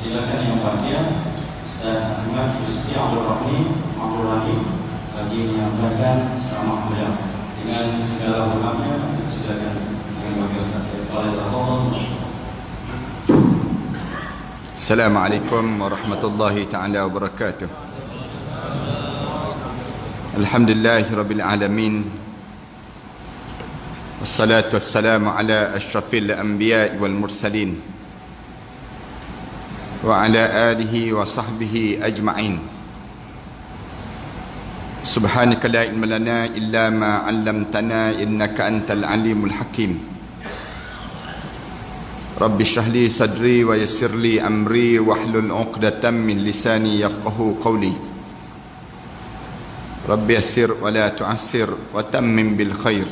Silakan yang bahagia dan Ahmad Susti Abdul Rahim bagi menyampaikan ceramah beliau dengan segala hormatnya. Silakan yang bahagia Ustaz. Assalamualaikum warahmatullahi ta'ala wabarakatuh. Alhamdulillahirabbil alamin. Wassalatu wassalamu ala asyrafil anbiya'i wal mursalin wa ala alihi wa sahbihi ajma'in. Subhanaka la ilma lana illa ma 'allamtana innaka antal alimul hakim. Rabbi shrah li sadri wa yassir li amri wahlul 'uqdatam min lisani yafqahu qawli. Rabbi yassir wa la tu'assir wa tammim bil khair.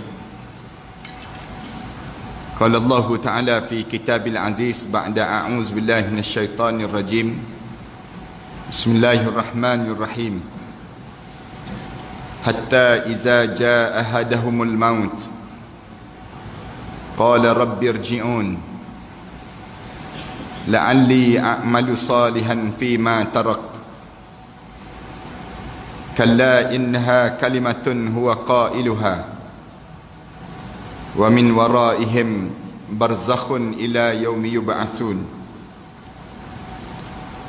Qala Allah Ta'ala fi kitabil aziz ba'da a'udzu billahi minasy syaithanir rajim. Bismillahirrahmanirrahim. Hatta idza jaa ahadahumul maut qala rabbi irji'un la'alli a'malu salihan fima tarakt kalla innaha kalimatun huwa qailuha wa min waraihim barzakhun ila yaumi yub'atsun.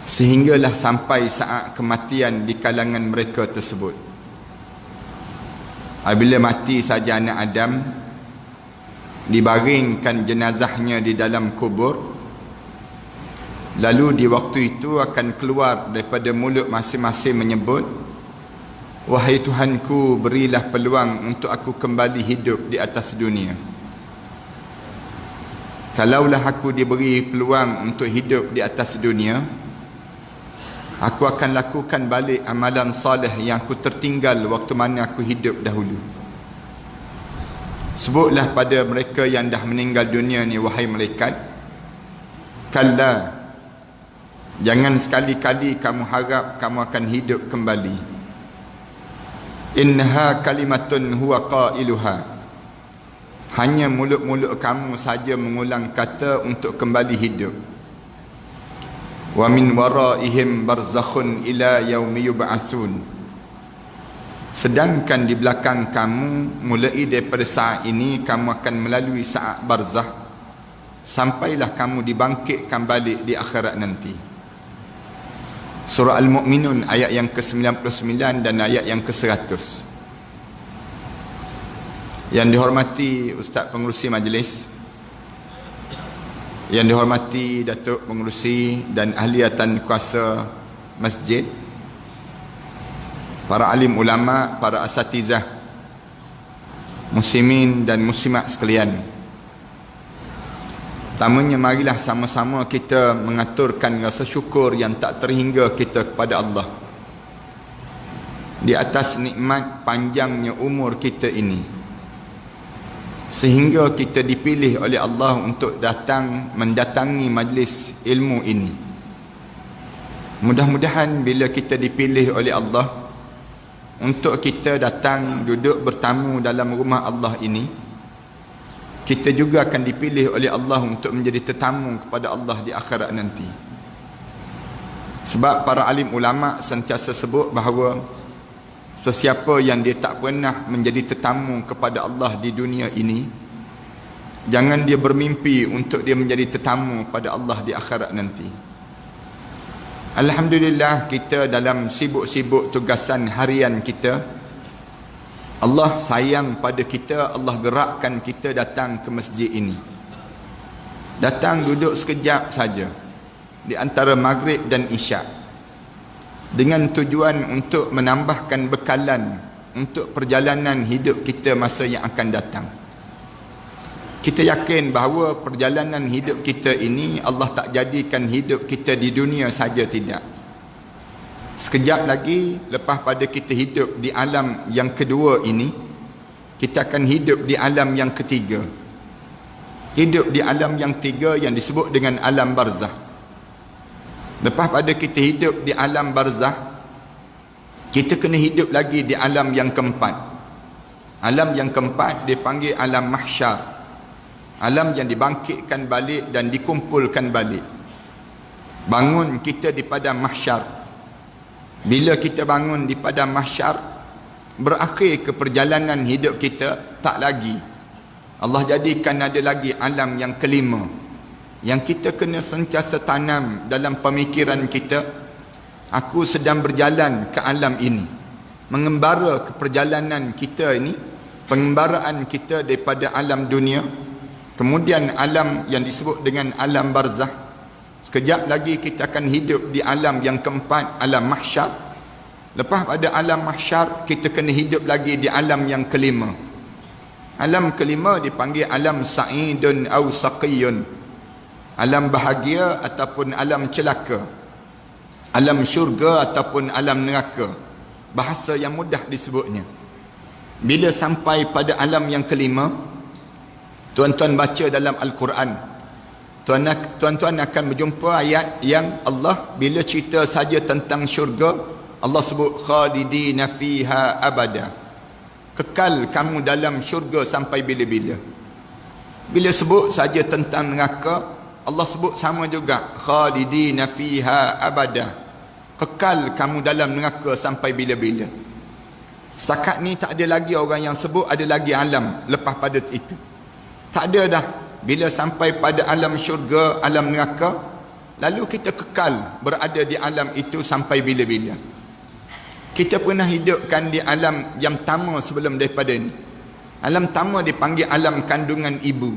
Sehinggalah sampai saat kematian di kalangan mereka tersebut. Apabila mati saja anak Adam, dibaringkan jenazahnya di dalam kubur, lalu di waktu itu akan keluar daripada mulut masing-masing menyebut, wahai Tuhanku, berilah peluang untuk aku kembali hidup di atas dunia. Kalaulah aku diberi peluang untuk hidup di atas dunia, aku akan lakukan balik amalan salih yang aku tertinggal waktu mana aku hidup dahulu. Sebutlah pada mereka yang dah meninggal dunia ni, wahai malaikat, kalla, jangan sekali-kali kamu harap kamu akan hidup kembali. Innaha kalimatun huwa qailuha. Hanya mulut-mulut kamu saja mengulang kata untuk kembali hidup. Wa min waraihim barzakhun ila yaumi yub'atsun. Sedangkan di belakang kamu, mulai daripada saat ini kamu akan melalui saat barzakh sampailah kamu dibangkitkan balik di akhirat nanti. Surah Al-Mu'minun ayat yang ke-99 dan ayat yang ke-100. Yang dihormati Ustaz Pengerusi Majlis, yang dihormati Datuk Pengerusi dan ahliatan kuasa masjid, para alim ulama, para asatizah, muslimin dan muslimat sekalian. Pertamanya, marilah sama-sama kita mengaturkan rasa syukur yang tak terhingga kita kepada Allah di atas nikmat panjangnya umur kita ini, sehingga kita dipilih oleh Allah untuk mendatangi majlis ilmu ini. Mudah-mudahan bila kita dipilih oleh Allah untuk kita datang duduk bertamu dalam rumah Allah ini, kita juga akan dipilih oleh Allah untuk menjadi tetamu kepada Allah di akhirat nanti. Sebab para alim ulama sentiasa sebut bahawa sesiapa yang dia tak pernah menjadi tetamu kepada Allah di dunia ini, jangan dia bermimpi untuk dia menjadi tetamu pada Allah di akhirat nanti. Alhamdulillah, kita dalam sibuk-sibuk tugasan harian kita, Allah sayang pada kita, Allah gerakkan kita datang ke masjid ini. Datang duduk sekejap saja di antara maghrib dan isyak, dengan tujuan untuk menambahkan bekalan untuk perjalanan hidup kita masa yang akan datang. Kita yakin bahawa perjalanan hidup kita ini Allah tak jadikan hidup kita di dunia saja, tidak. Sekejap lagi lepas pada kita hidup di alam yang kedua ini, kita akan hidup di alam yang ketiga. Hidup di alam yang tiga yang disebut dengan alam barzakh. Lepas pada kita hidup di alam barzakh, kita kena hidup lagi di alam yang keempat. Alam yang keempat dipanggil alam mahsyar, alam yang dibangkitkan balik dan dikumpulkan balik. bangun kita di padang mahsyar. Bila kita bangun di padang mahsyar, berakhir ke perjalanan hidup kita, tak lagi. Allah jadikan ada lagi alam yang kelima, yang kita kena sentiasa tanam dalam pemikiran kita. Aku sedang berjalan ke alam ini, mengembara ke perjalanan kita ini, pengembaraan kita daripada alam dunia, kemudian alam yang disebut dengan alam barzah. Sekejap lagi kita akan hidup di alam yang keempat, alam mahsyar. Lepas pada alam mahsyar, kita kena hidup lagi di alam yang kelima. Alam kelima dipanggil alam sa'idun au saqiyun, alam bahagia ataupun alam celaka, alam syurga ataupun alam neraka. Bahasa yang mudah disebutnya. Bila sampai pada alam yang kelima, tuan-tuan baca dalam Al-Quran, tuan-tuan akan berjumpa ayat yang Allah bila cerita saja tentang syurga, Allah sebut khalidina fiha abada, kekal kamu dalam syurga sampai bila-bila. Bila sebut saja tentang neraka, Allah sebut sama juga, khalidina fiha abada, kekal kamu dalam neraka sampai bila-bila. Setakat ni tak ada lagi orang yang sebut ada lagi alam lepas pada itu. Tak ada dah. Bila sampai pada alam syurga, alam neraka, lalu kita kekal berada di alam itu sampai bila-bila. Kita pernah hidupkan di alam yang pertama sebelum daripada ni. Alam pertama dipanggil alam kandungan ibu.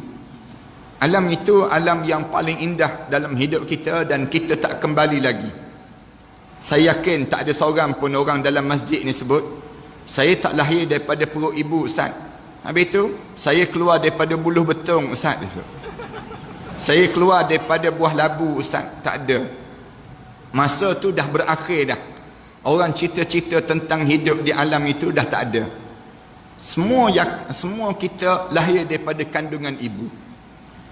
Alam itu alam yang paling indah dalam hidup kita dan kita tak kembali lagi. Saya yakin tak ada seorang pun orang dalam masjid ni sebut, saya tak lahir daripada perut ibu, Ustaz. Habis itu, saya keluar daripada buluh betung, Ustaz. Saya keluar daripada buah labu, Ustaz. Tak ada. Masa tu dah berakhir dah. Orang cerita-cerita tentang hidup di alam itu dah tak ada. Semua kita lahir daripada kandungan ibu.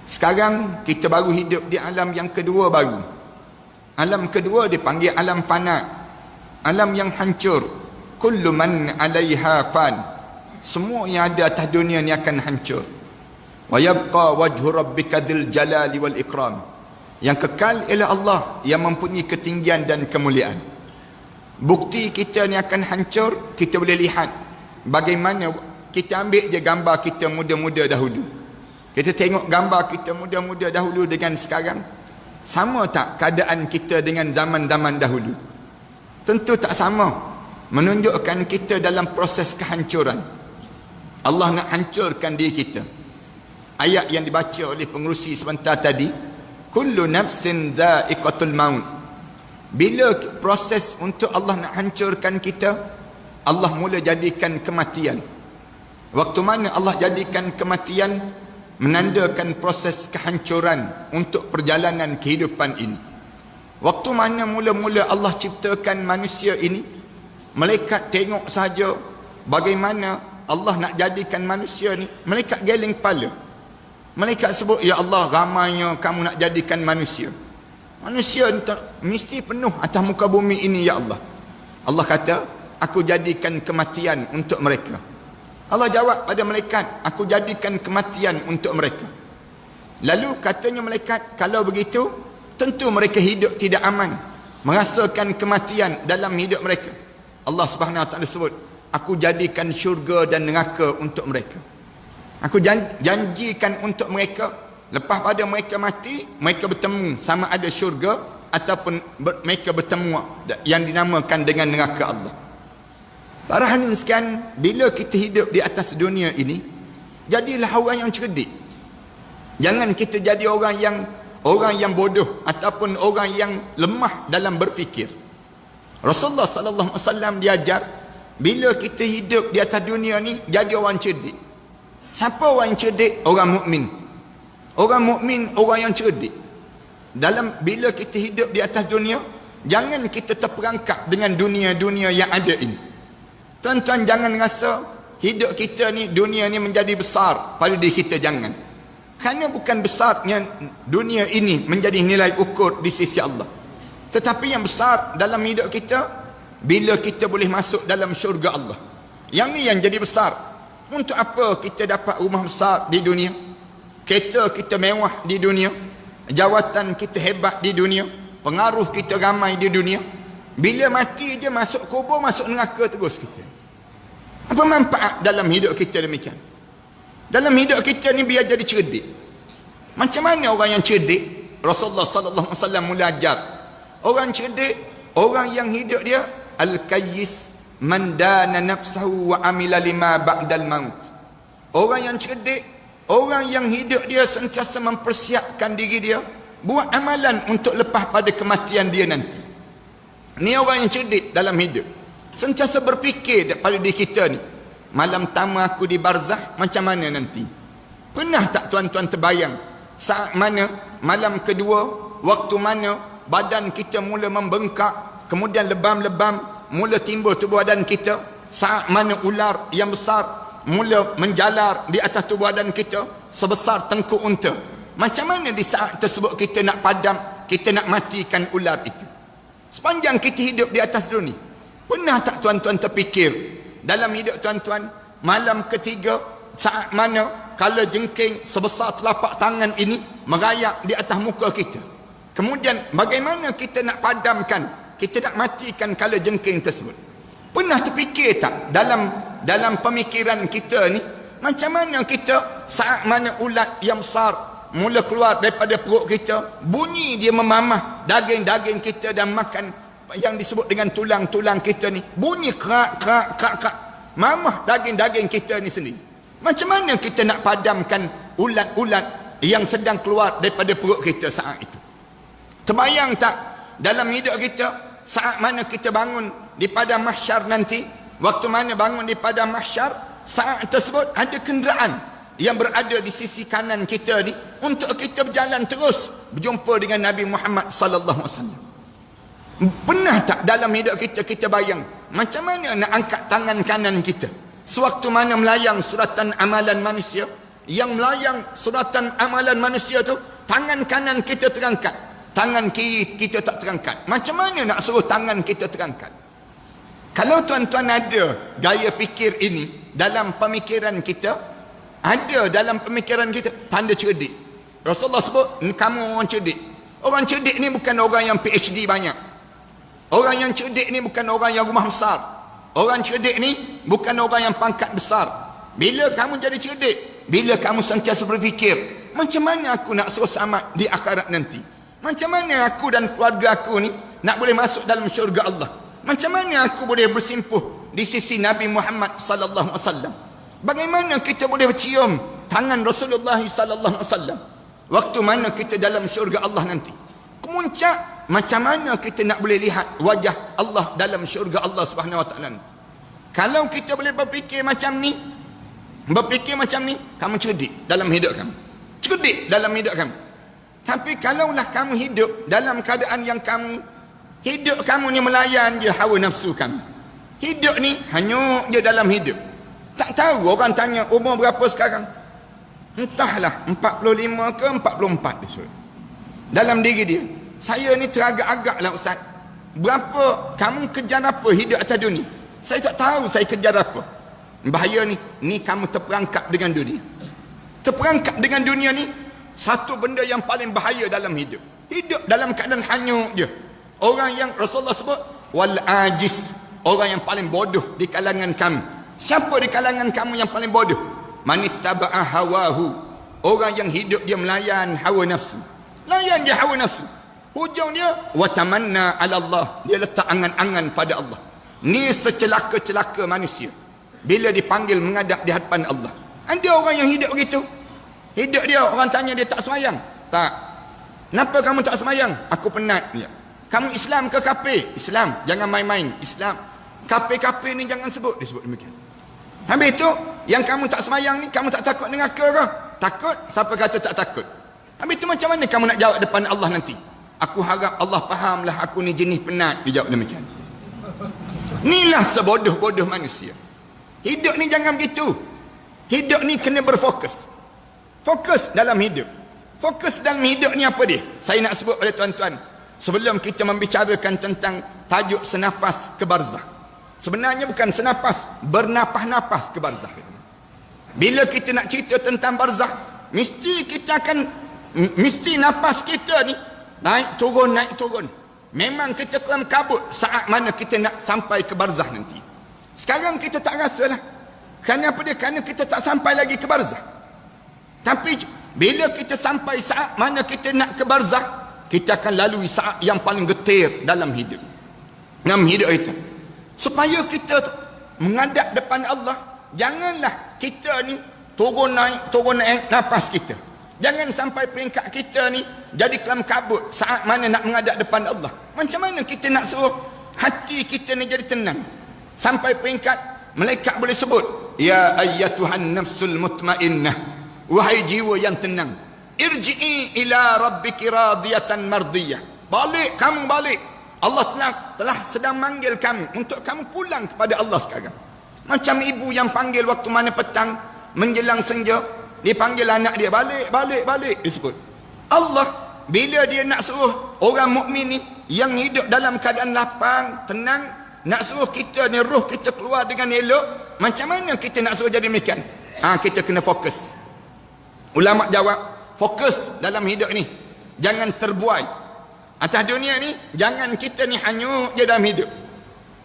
Sekarang kita baru hidup di alam yang kedua baru. Alam kedua dipanggil alam fana, alam yang hancur. Kullu man 'alaiha fan. Semua yang ada atas dunia ni akan hancur. Wa yabqa wajhu rabbika dzil jalali wal ikram. Yang kekal ialah Allah yang mempunyai ketinggian dan kemuliaan. Bukti kita ni akan hancur, kita boleh lihat bagaimana. Kita ambil je gambar kita muda-muda dahulu. Kita tengok gambar kita muda-muda dahulu dengan sekarang. Sama tak keadaan kita dengan zaman-zaman dahulu? Tentu tak sama. Menunjukkan kita dalam proses kehancuran. Allah nak hancurkan diri kita. Ayat yang dibaca oleh pengerusi sebentar tadi, kullu nafsin dha'iqatul maut. Bila proses untuk Allah nak hancurkan kita, Allah mula jadikan kematian. Waktu mana Allah jadikan kematian, menandakan proses kehancuran untuk perjalanan kehidupan ini. Waktu mana mula-mula Allah ciptakan manusia ini, malaikat tengok saja bagaimana Allah nak jadikan manusia ni, malaikat geleng kepala. Malaikat sebut, ya Allah, ramainya kamu nak jadikan manusia. Manusia mesti penuh atas muka bumi ini, ya Allah. Allah kata, aku jadikan kematian untuk mereka. Allah jawab pada malaikat, aku jadikan kematian untuk mereka. Lalu katanya malaikat, kalau begitu, tentu mereka hidup tidak aman, merasakan kematian dalam hidup mereka. Allah Subhanahu Wa Taala sebut, aku jadikan syurga dan neraka untuk mereka. Aku janjikan untuk mereka, lepas pada mereka mati, mereka bertemu sama ada syurga ataupun mereka bertemu yang dinamakan dengan neraka Allah. Para hadirin sekalian, bila kita hidup di atas dunia ini, jadilah orang yang cerdik. Jangan kita jadi orang yang bodoh ataupun orang yang lemah dalam berfikir. Rasulullah sallallahu alaihi wasallam diajar, bila kita hidup di atas dunia ni, jadi orang cerdik. Siapa orang yang cerdik? Orang mukmin. Orang mukmin, orang yang cerdik. Bila kita hidup di atas dunia, jangan kita terperangkap dengan dunia-dunia yang ada ini. Tuan-tuan, jangan rasa hidup kita ni, dunia ni menjadi besar pada diri kita, jangan. Kerana bukan besarnya dunia ini menjadi nilai ukur di sisi Allah. Tetapi yang besar dalam hidup kita, bila kita boleh masuk dalam syurga Allah. Yang ni yang jadi besar. Untuk apa kita dapat rumah besar di dunia? Kereta kita mewah di dunia, jawatan kita hebat di dunia, pengaruh kita ramai di dunia. Bila mati je masuk kubur, masuk neraka terus kita. Apa manfaat dalam hidup kita demikian? Dalam hidup kita ni biar jadi cerdik. Macam mana orang yang cerdik? Rasulullah sallallahu alaihi wasallam mula ajar. Orang cerdik, orang yang hidup dia al-kayyis man dana nafsahu wa amila lima ba'dal maut. Orang yang cerdik, orang yang hidup dia sentiasa mempersiapkan diri dia buat amalan untuk lepas pada kematian dia nanti. Ni orang yang cerdik dalam hidup. Sentiasa berfikir daripada diri kita ni. Malam pertama aku di barzah macam mana nanti? Pernah tak tuan-tuan terbayang saat mana malam kedua, waktu mana badan kita mula membengkak, kemudian lebam-lebam mula timbul tubuh badan kita, saat mana ular yang besar mula menjalar di atas tubuh badan kita sebesar tengkuk unta. Macam mana di saat tersebut kita nak padam, kita nak matikan ular itu? Sepanjang kita hidup di atas dunia, pernah tak tuan-tuan terfikir dalam hidup tuan-tuan, malam ketiga saat mana kala jengking sebesar telapak tangan ini merayap di atas muka kita, kemudian bagaimana kita nak padamkan, kita nak matikan kala jengking tersebut? Pernah terfikir tak dalam pemikiran kita ni, macam mana kita saat mana ulat yang besar mula keluar daripada perut kita, bunyi dia memamah daging-daging kita dan makan yang disebut dengan tulang-tulang kita ni, bunyi kerak, mamah daging-daging kita ni sendiri. Macam mana kita nak padamkan ulat-ulat yang sedang keluar daripada perut kita saat itu? Terbayang tak dalam hidup kita saat mana kita bangun di padang mahsyar nanti, waktu mana bangun di padang mahsyar, saat tersebut ada kenderaan yang berada di sisi kanan kita ni untuk kita berjalan terus berjumpa dengan Nabi Muhammad sallallahu alaihi wasallam. Pernah tak dalam hidup kita bayang macam mana nak angkat tangan kanan kita sewaktu mana melayang suratan amalan manusia? Yang melayang suratan amalan manusia tu, tangan kanan kita terangkat, tangan kiri kita tak terangkat. Macam mana nak suruh tangan kita terangkat? Kalau tuan-tuan ada gaya fikir ini dalam pemikiran kita, ada dalam pemikiran kita, tanda cerdik. Rasulullah sebut kamu orang cerdik. Orang cerdik ni bukan orang yang PhD banyak. Orang yang cerdik ni bukan orang yang rumah besar. Orang cerdik ni bukan orang yang pangkat besar. Bila kamu jadi cerdik, bila kamu sentiasa berfikir, macam mana aku nak suruh selamat di akhirat nanti? Macam mana aku dan keluarga aku ni nak boleh masuk dalam syurga Allah? Macam mana aku boleh bersimpuh di sisi Nabi Muhammad sallallahu alaihi wasallam? Bagaimana kita boleh bercium tangan Rasulullah sallallahu alaihi wasallam waktu mana kita dalam syurga Allah nanti? Kemuncak, macam mana kita nak boleh lihat wajah Allah dalam syurga Allah Subhanahu wa taala nanti? Kalau kita boleh berfikir macam ni, kamu cerdik dalam hidup kamu. Cerdik dalam hidup kamu. Tapi kalaulah kamu hidup dalam keadaan yang hidup kamu ni melayan je hawa nafsu kamu. Hidup ni hanyut je dalam hidup. Tak tahu orang tanya umur berapa sekarang. Entahlah 45 ke 44 disebut. Dalam diri dia, saya ni teragak-agak lah ustaz. Berapa kamu kejar apa hidup atas dunia? Saya tak tahu saya kejar apa. Bahaya ni kamu terperangkap dengan dunia. Terperangkap dengan dunia ni satu benda yang paling bahaya dalam hidup. Hidup dalam keadaan hanyut je. Orang yang Rasulullah sebut wal ajis, orang yang paling bodoh di kalangan kamu. Siapa di kalangan kamu yang paling bodoh? Manittaba'a hawahu, orang yang hidup dia melayan hawa nafsu. Layan dia hawa nafsu. Hujung dia wa tamanna 'ala Allah, dia letak angan-angan pada Allah. Ni secelaka-celaka manusia bila dipanggil menghadap di hadapan Allah. Ada orang yang hidup begitu. Hidup dia, orang tanya dia tak sembahyang. Tak. Kenapa kamu tak sembahyang? Aku penat. Ya. Kamu Islam ke kafir? Islam. Jangan main-main. Islam. Kafir-kafir ni jangan sebut. Disebut demikian. Habis itu, yang kamu tak sembahyang ni, kamu tak takut neraka ke? Takut? Siapa kata tak takut? Habis itu macam mana kamu nak jawab depan Allah nanti? Aku harap Allah fahamlah aku ni jenis penat. Dia jawab demikian. Inilah sebodoh-bodoh manusia. Hidup ni jangan begitu. Hidup ni kena berfokus. Fokus dalam hidup. Fokus dalam hidup ni apa dia? Saya nak sebut pada tuan-tuan, sebelum kita membicarakan tentang tajuk senafas ke barzah. Sebenarnya bukan senafas, bernafas-nafas ke barzah. Bila kita nak cerita tentang barzah, mesti nafas kita ni Naik turun. Memang kita kelam kabut saat mana kita nak sampai ke barzah nanti. Sekarang kita tak rasalah. Kerana apa dia? Kerana kita tak sampai lagi ke barzah. Tapi bila kita sampai saat mana kita nak ke barzah, kita akan lalui saat yang paling getir dalam hidup. Dalam hidup kita. Supaya kita menghadap depan Allah, janganlah kita ni turun naik nafas kita. Jangan sampai peringkat kita ni jadi kelam kabut saat mana nak menghadap depan Allah. Macam mana kita nak suruh hati kita ni jadi tenang? Sampai peringkat malaikat boleh sebut, ya ayyatuhan nafsul mutmainnah, wahai jiwa yang tenang, irji'i ila rabbiki radiyatan mardiyah. Balik, kamu balik. Allah telah sedang manggil kamu untuk kamu pulang kepada Allah sekarang. Macam ibu yang panggil waktu mana petang menjelang senja, dia panggil anak dia, balik disebut. Allah bila dia nak suruh orang mukmin ni yang hidup dalam keadaan lapang, tenang, nak suruh kita ni roh kita keluar dengan elok, macam mana kita nak suruh jadi demikian? Kita kena fokus. Ulama jawab, fokus dalam hidup ni, jangan terbuai atas dunia ni. Jangan kita ni hanyut je dalam hidup.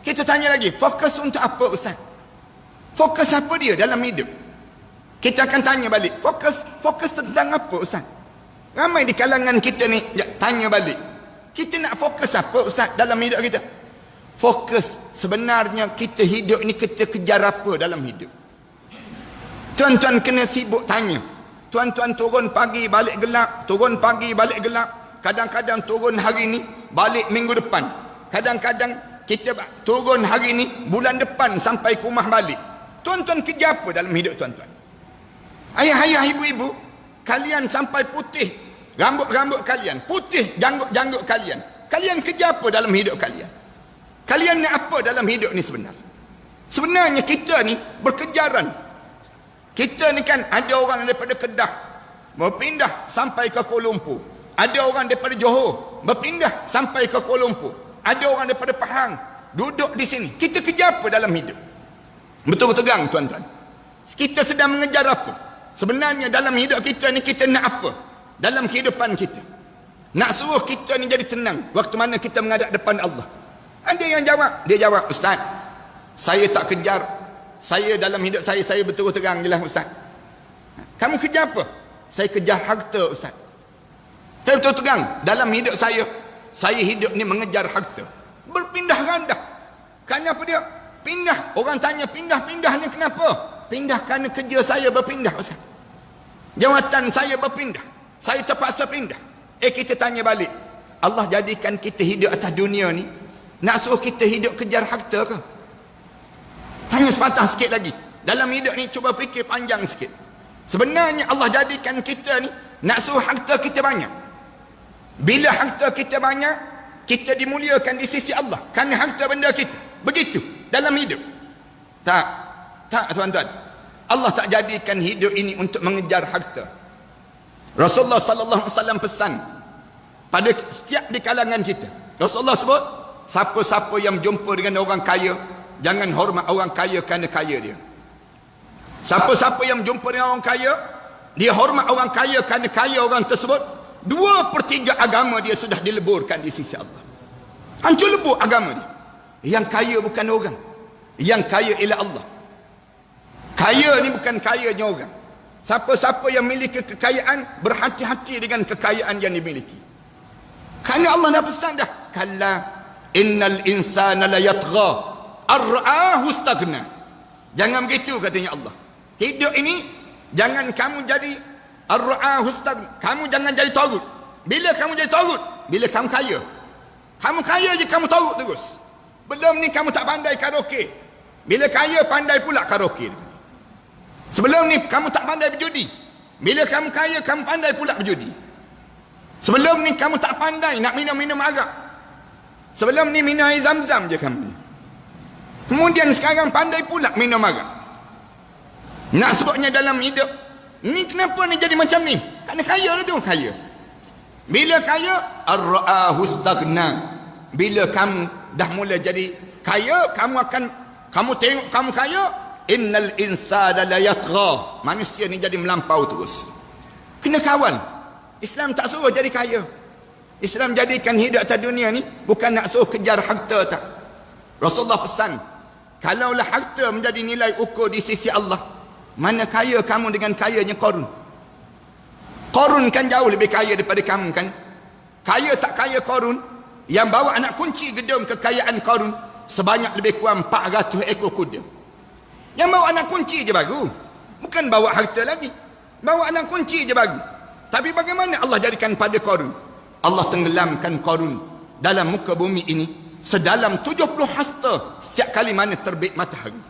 Kita tanya lagi, fokus untuk apa Ustaz? Fokus apa dia dalam hidup? Kita akan tanya balik, fokus tentang apa Ustaz? Ramai di kalangan kita ni tanya balik, kita nak fokus apa Ustaz dalam hidup kita? Fokus sebenarnya kita hidup ni kita kejar apa dalam hidup? Tuan-tuan kena sibuk tanya. Tuan-tuan turun pagi balik gelap, turun pagi balik gelap. Kadang-kadang turun hari ni balik minggu depan. Kadang-kadang kita turun hari ni bulan depan sampai ke rumah balik. Tuan-tuan kejar apa dalam hidup tuan-tuan? Ayah-ayah, ibu-ibu, kalian sampai putih rambut-rambut kalian, putih janggut-janggut kalian. Kalian kejar apa dalam hidup kalian? Kalian ni apa dalam hidup ni sebenarnya? Sebenarnya kita ni berkejaran. Kita ni kan ada orang daripada Kedah berpindah sampai ke Kuala Lumpur. Ada orang daripada Johor berpindah sampai ke Kuala Lumpur. Ada orang daripada Pahang duduk di sini. Kita kejar apa dalam hidup? Betul-betul tegang tuan-tuan. Kita sedang mengejar apa? Sebenarnya dalam hidup kita ni kita nak apa? Dalam kehidupan kita. Nak suruh kita ni jadi tenang waktu mana kita menghadap depan Allah. Ada yang jawab, dia jawab, Ustaz, saya tak kejar. Saya dalam hidup saya betul-betul terang je lah Ustaz. Kamu kejar apa? Saya kejar harta Ustaz. Saya betul-betul terang. Dalam hidup saya hidup ni mengejar harta. Berpindah ganda. Kerana apa dia? Pindah. Orang tanya pindah ni kenapa? Pindah kerana kerja saya berpindah Ustaz. Jawatan saya berpindah. Saya terpaksa pindah. Kita tanya balik. Allah jadikan kita hidup atas dunia ni, nak suruh kita hidup kejar harta ke? Tanya sepatah sikit lagi. Dalam hidup ni cuba fikir panjang sikit. Sebenarnya Allah jadikan kita ni nak suruh harta kita banyak. Bila harta kita banyak, kita dimuliakan di sisi Allah kerana harta benda kita. Begitu dalam hidup. Tak tuan-tuan. Allah tak jadikan hidup ini untuk mengejar harta. Rasulullah sallallahu alaihi wasallam pesan pada setiap di kalangan kita. Rasulullah sebut, siapa-siapa yang jumpa dengan orang kaya, jangan hormat orang kaya kerana kaya dia. Siapa-siapa yang jumpa dengan orang kaya, dia hormat orang kaya kerana kaya orang tersebut, 2/3 agama dia sudah dileburkan di sisi Allah. Hancur lebur agama dia. Yang kaya bukan orang. Yang kaya ialah Allah. Kaya ni bukan kayanya orang. Siapa-siapa yang memiliki kekayaan, berhati-hati dengan kekayaan yang dimiliki. Kerana Allah dah pesan dah. Kalla innal insana la yatgha ar-ra'ahu istaghna. Jangan begitu katanya Allah. Hidup ini jangan kamu jadi ar-ra'ahu istaghna. Kamu jangan jadi tagut. Bila kamu jadi tagut? Bila kamu kaya. Kamu kaya je kamu tagut terus. Belum ni kamu tak pandai karaoke. Bila kaya pandai pula karaoke. Sebelum ni kamu tak pandai berjudi. Bila kamu kaya kamu pandai pula berjudi. Sebelum ni kamu tak pandai nak minum-minum arak. Sebelum ni minum air zam-zam je kamu. Kemudian sekarang pandai pula minum arak. Nak sebutnya dalam hidup, ni kenapa ni jadi macam ni? Kerana kaya lah tu, kaya. Bila kaya, ar-ra'ahu istaghna. Bila kamu dah mula jadi kaya, kamu tengok kamu kaya, innal insana la yatgha. Manusia ni jadi melampau terus. Kena kawal. Islam tak suruh jadi kaya. Islam jadikan hidup atas dunia ni bukan nak suruh kejar harta tak. Rasulullah pesan, kalaulah harta menjadi nilai ukur di sisi Allah, mana kaya kamu dengan kayanya Qarun. Qarun kan jauh lebih kaya daripada kamu kan. Kaya tak kaya Qarun, yang bawa anak kunci gedung kekayaan Qarun sebanyak lebih kurang 400 ekor kuda. Yang bawa anak kunci je baru, bukan bawa harta lagi. Bawa anak kunci je baru. Tapi bagaimana Allah jadikan pada Qarun? Allah tenggelamkan Qarun dalam muka bumi ini sedalam 70 hasta setiap kali mana terbit matahari.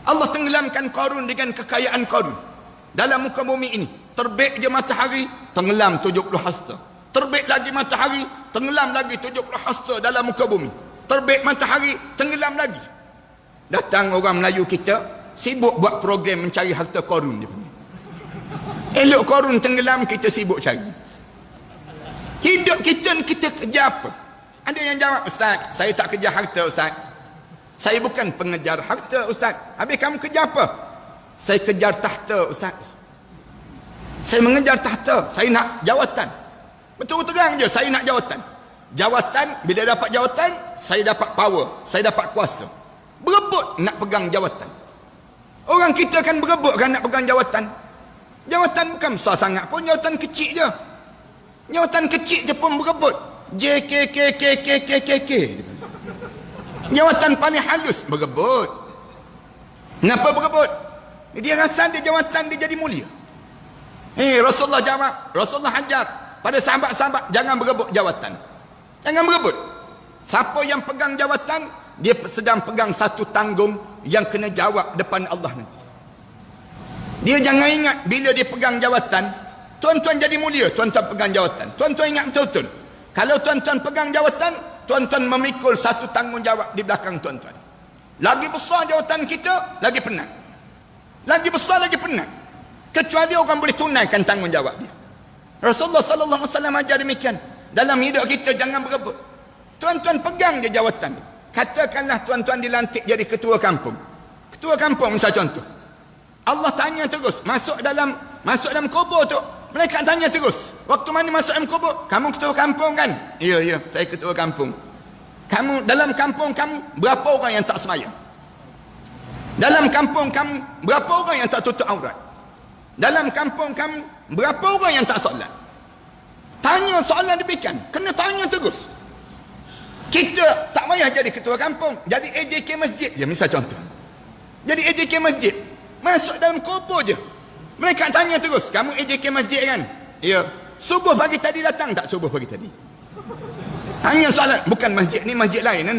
Allah tenggelamkan Qarun dengan kekayaan Qarun dalam muka bumi ini. Terbit je matahari, tenggelam 70 hasta. Terbit lagi matahari, tenggelam lagi 70 hasta dalam muka bumi. Terbit matahari, tenggelam lagi. Datang orang Melayu kita sibuk buat program mencari harta Qarun dia punya. Elok Qarun tenggelam, kita sibuk cari. Hidup kita kejar apa? Ada yang jawab, Ustaz, saya tak kejar harta, Ustaz. Saya bukan pengejar harta, Ustaz. Habis kamu kejar apa? Saya kejar tahta, Ustaz. Saya mengejar tahta, saya nak jawatan. Betul terang je, saya nak jawatan. Jawatan, bila dapat jawatan, saya dapat power, saya dapat kuasa. Berebut nak pegang jawatan. Orang kita kan berebut kan nak pegang jawatan. Jawatan bukan besar sangat pun, jawatan kecil je. Jawatan kecil je pun berebut. JKKKKKKK. Jawatan paling halus berebut. Kenapa berebut? Dia rasa dia jawatan dia jadi mulia. Rasulullah jawab, Rasulullah ajar pada sahabat-sahabat, jangan berebut jawatan. Jangan berebut. Siapa yang pegang jawatan, dia sedang pegang satu tanggung yang kena jawab depan Allah nanti. Dia jangan ingat bila dia pegang jawatan, tuan-tuan jadi mulia, tuan-tuan pegang jawatan. Tuan-tuan ingat betul-betul. Kalau tuan-tuan pegang jawatan, tuan-tuan memikul satu tanggungjawab di belakang tuan-tuan. Lagi besar jawatan kita, lagi penat. Lagi besar, lagi penat. Kecuali orang boleh tunaikan tanggungjawab dia. Rasulullah sallallahu alaihi wasallam ajar demikian. Dalam hidup kita jangan berebut. Tuan-tuan pegang je jawatan. Katakanlah tuan-tuan dilantik jadi ketua kampung. Ketua kampung misal contoh. Allah tanya terus, masuk dalam kubur tu. Mereka tanya terus, waktu mana masuk dalam kubur? Kamu ketua kampung kan? Ya, saya ketua kampung. Kamu, dalam kampung kamu, berapa orang yang tak sembahyang? Dalam kampung kamu, berapa orang yang tak tutup aurat? Dalam kampung kamu, berapa orang yang tak solat? Tanya soalan demikian, kena tanya terus. Kita tak payah jadi ketua kampung, jadi AJK masjid je misal contoh. Jadi AJK masjid, masuk dalam kubur je. Mereka tanya terus, kamu AJK masjid kan? Ya. Subuh pagi tadi datang tak subuh pagi tadi? Tanya soalan, bukan masjid ni, masjid lain kan?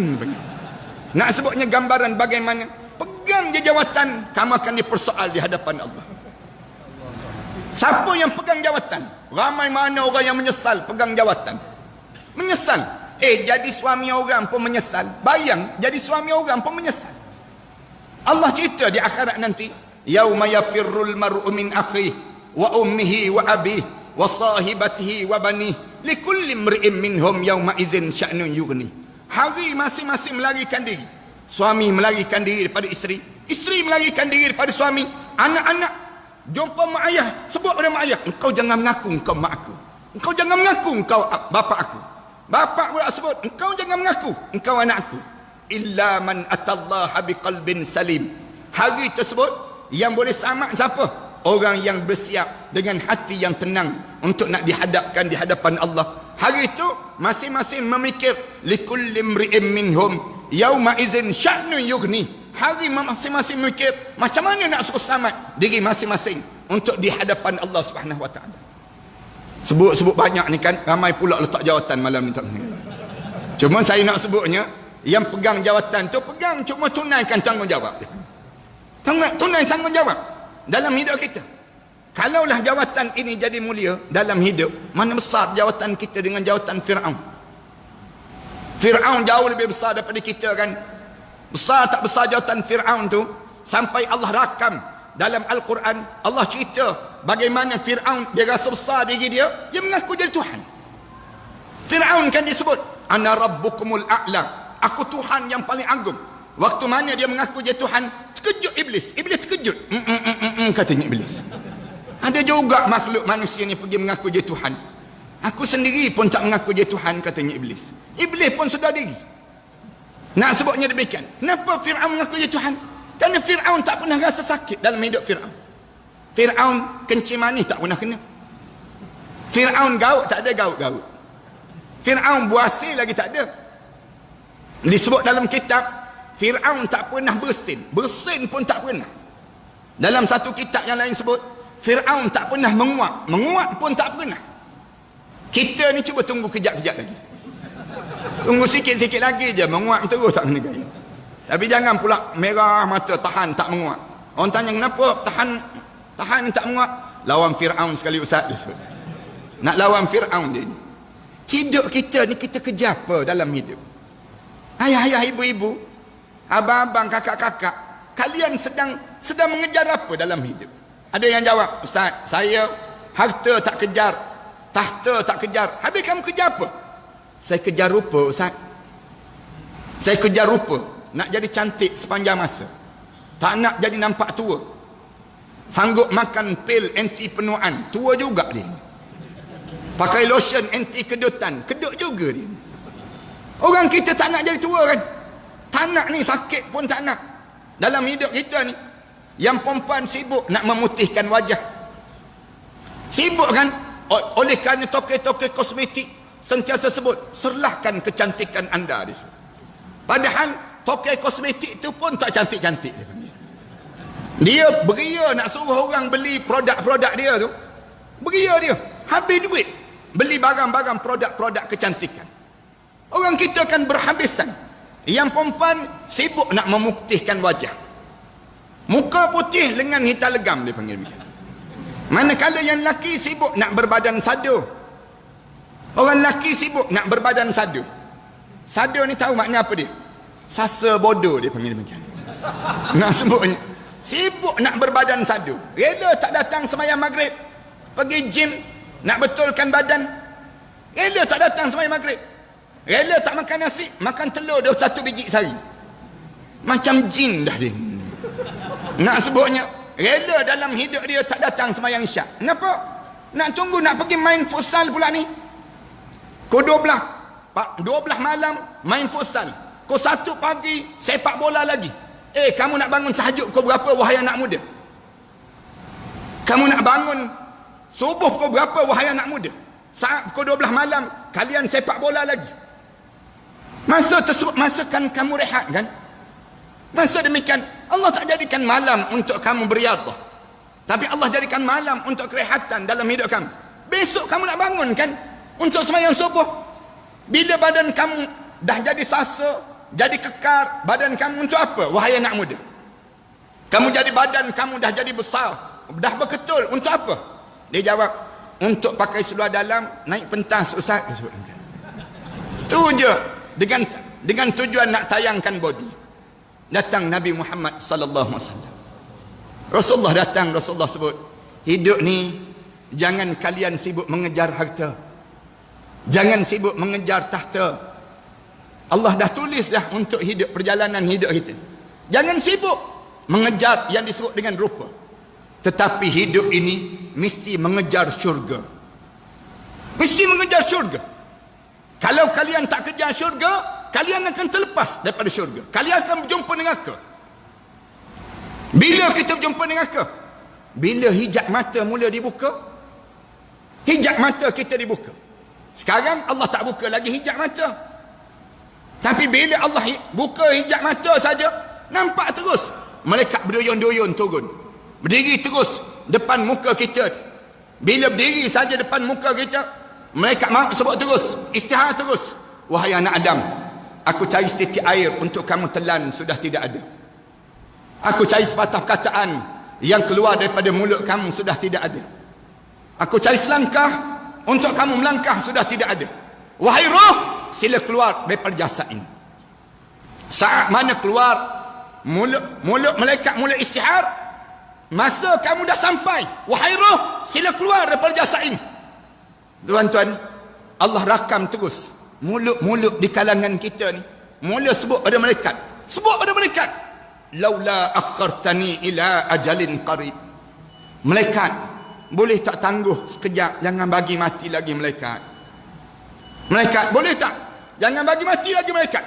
Nak sebutnya gambaran bagaimana pegang je jawatan, kamu akan dipersoal di hadapan Allah. Siapa yang pegang jawatan? Ramai mana orang yang menyesal pegang jawatan. Menyesal. Jadi suami orang pun menyesal. Bayang, jadi suami orang pun menyesal. Allah cerita di akhirat nanti, yauma yafirrul mar'u min akhihi wa ummihi wa abihi wa sahibatihi wa banihi likulli imri'in minhum yauma idzin sya'nun yughni. Hari masing-masing melarikan diri. Suami melarikan diri daripada isteri, isteri melarikan diri daripada suami, anak-anak jumpa mak ayah, sebut pada mak ayah, engkau jangan mengaku engkau mak aku, engkau jangan mengaku engkau bapa aku. Bapa pula sebut, engkau jangan mengaku engkau anak aku. Illa man atallaha biqalbin salim. Hari tersebut yang boleh selamat siapa? Orang yang bersiap dengan hati yang tenang untuk nak dihadapkan di hadapan Allah. Hari itu masing-masing memikir likulli imri'in minhum yauma idzin sya'nun yughni. Hari masing-masing memikir macam mana nak suruh selamat diri masing-masing untuk di hadapan Allah Subhanahu wa taala. Sebut-sebut banyak ni kan, ramai pula letak jawatan malam ni tak ni. Cuma saya nak sebutnya, yang pegang jawatan tu pegang cuma tunaikan tanggungjawab. Tunai tanggungjawab dalam hidup kita. Kalaulah jawatan ini jadi mulia dalam hidup, mana besar jawatan kita dengan jawatan Fir'aun. Fir'aun jauh lebih besar daripada kita kan. Besar tak besar jawatan Fir'aun tu, sampai Allah rakam dalam Al-Quran. Allah cerita bagaimana Fir'aun, dia rasa besar diri dia mengaku jadi Tuhan. Fir'aun kan disebut, ana rabbukumul a'la, aku Tuhan yang paling agung. Waktu mana dia mengaku jadi Tuhan, terkejut Iblis. Iblis terkejut. Katanya Iblis. Ada juga makhluk manusia ni pergi mengaku jadi Tuhan. Aku sendiri pun tak mengaku dia Tuhan, katanya Iblis. Iblis pun sedar diri. Nak sebutnya demikian. Kenapa Fir'aun mengaku dia Tuhan? Kerana Fir'aun tak pernah rasa sakit dalam hidup Fir'aun. Fir'aun kencing manis tak pernah kena. Fir'aun gaut tak ada gaut-gaut. Fir'aun buasir lagi tak ada. Disebut dalam kitab, Fir'aun tak pernah bersin. Bersin pun tak pernah. Dalam satu kitab yang lain sebut, Fir'aun tak pernah menguap. Menguap pun tak pernah. Kita ni cuba tunggu kejap-kejap lagi. Tunggu sikit-sikit lagi je, menguap terus tak kena gaya. Tapi jangan pula merah mata, tahan tak menguap. Orang tanya kenapa tahan tak menguap? Lawan Fir'aun sekali ustaz dia sebut. Nak lawan Fir'aun dia ni. Hidup kita ni kita kejar apa dalam hidup? Ayah-ayah, ibu-ibu, abang-abang, kakak-kakak, kalian sedang mengejar apa dalam hidup? Ada yang jawab, ustaz, saya harta tak kejar, tahta tak kejar. Habis kamu kejar apa? Saya kejar rupa, ustaz. Saya kejar rupa. Nak jadi cantik sepanjang masa. Tak nak jadi nampak tua. Sanggup makan pil anti penuaan. Tua juga dia. Pakai lotion anti kedutan. Kedut juga dia. Orang kita tak nak jadi tua kan? Tak nak ni, sakit pun tak nak. Dalam hidup kita ni, yang perempuan sibuk nak memutihkan wajah. Sibuk kan? Oleh kerana tokoh-tokoh kosmetik sentiasa sebut, serlahkan kecantikan anda. Padahal tokoh kosmetik tu pun tak cantik-cantik. Dia beria nak suruh orang beli produk-produk dia tu. Beria dia. Habis duit. Beli barang-barang produk-produk kecantikan. Orang kita kan berhabisan. Yang perempuan sibuk nak memutihkan wajah. Muka putih, lengan hitam legam, dia panggil macam. Manakala yang lelaki sibuk nak berbadan sadu. Orang lelaki sibuk nak berbadan sadu. Sadu ni tahu makna apa dia? Sasa bodoh, dia panggil macam. Nak sebutnya. Sibuk nak berbadan sadu. Rela tak datang sembahyang maghrib. Pergi gym nak betulkan badan. Rela tak datang sembahyang maghrib. Rela tak makan nasi, makan telur dia 1 biji sehari. Macam jin dah dia. Nak sebutnya, rela dalam hidup dia tak datang sembahyang isyak. Kenapa? Nak tunggu nak pergi main futsal pula ni. Pukul 12 malam main futsal. Pukul 1 pagi sepak bola lagi. Kamu nak bangun tahajud pukul berapa wahai anak muda? Kamu nak bangun subuh pukul berapa wahai anak muda? Saat pukul 12 malam kalian sepak bola lagi. Masa tersebut, masa kan kamu rehat kan? Masa demikian, Allah tak jadikan malam untuk kamu beriadah. Tapi Allah jadikan malam untuk kerehatan dalam hidup kamu. Besok kamu nak bangun kan? Untuk sembahyang subuh. Bila badan kamu dah jadi sasa, jadi kekar, badan kamu untuk apa? Wahai anak muda. Kamu jadi badan kamu dah jadi besar, dah berketul, untuk apa? Dia jawab, untuk pakai seluar dalam, naik pentas ustaz. Itu je. Dengan tujuan nak tayangkan body. Datang Nabi Muhammad sallallahu alaihi wasallam. Rasulullah datang, Rasulullah sebut, hidup ni jangan kalian sibuk mengejar harta. Jangan sibuk mengejar tahta. Allah dah tulis dah untuk hidup, perjalanan hidup kita. Jangan sibuk mengejar yang disebut dengan rupa. Tetapi hidup ini mesti mengejar syurga. Mesti mengejar syurga. Kalau kalian tak kejar syurga, kalian akan terlepas daripada syurga. Kalian akan berjumpa neraka. Bila kita berjumpa neraka? Bila hijab mata mula dibuka. Hijab mata kita dibuka. Sekarang Allah tak buka lagi hijab mata. Tapi bila Allah buka hijab mata saja, nampak terus malaikat berduyun-duyun turun. Berdiri terus depan muka kita. Bila berdiri saja depan muka kita, malaikat sebut terus, istihar terus. Wahai anak Adam, aku cari setitik air untuk kamu telan, sudah tidak ada. Aku cari sepatah perkataan yang keluar daripada mulut kamu, sudah tidak ada. Aku cari selangkah untuk kamu melangkah, sudah tidak ada. Wahai roh, sila keluar daripada jasad ini. Saat mana keluar mulut malaikat, mulut istihar, masa kamu dah sampai. Wahai roh, sila keluar daripada jasad ini. Tuan-tuan, Allah rakam terus mulut-mulut di kalangan kita ni. Mula sebut pada malaikat. Sebut pada malaikat. Laula akhartani ila ajalin qarib. Malaikat, boleh tak tangguh sekejap, jangan bagi mati lagi malaikat. Malaikat, boleh tak? Jangan bagi mati lagi malaikat.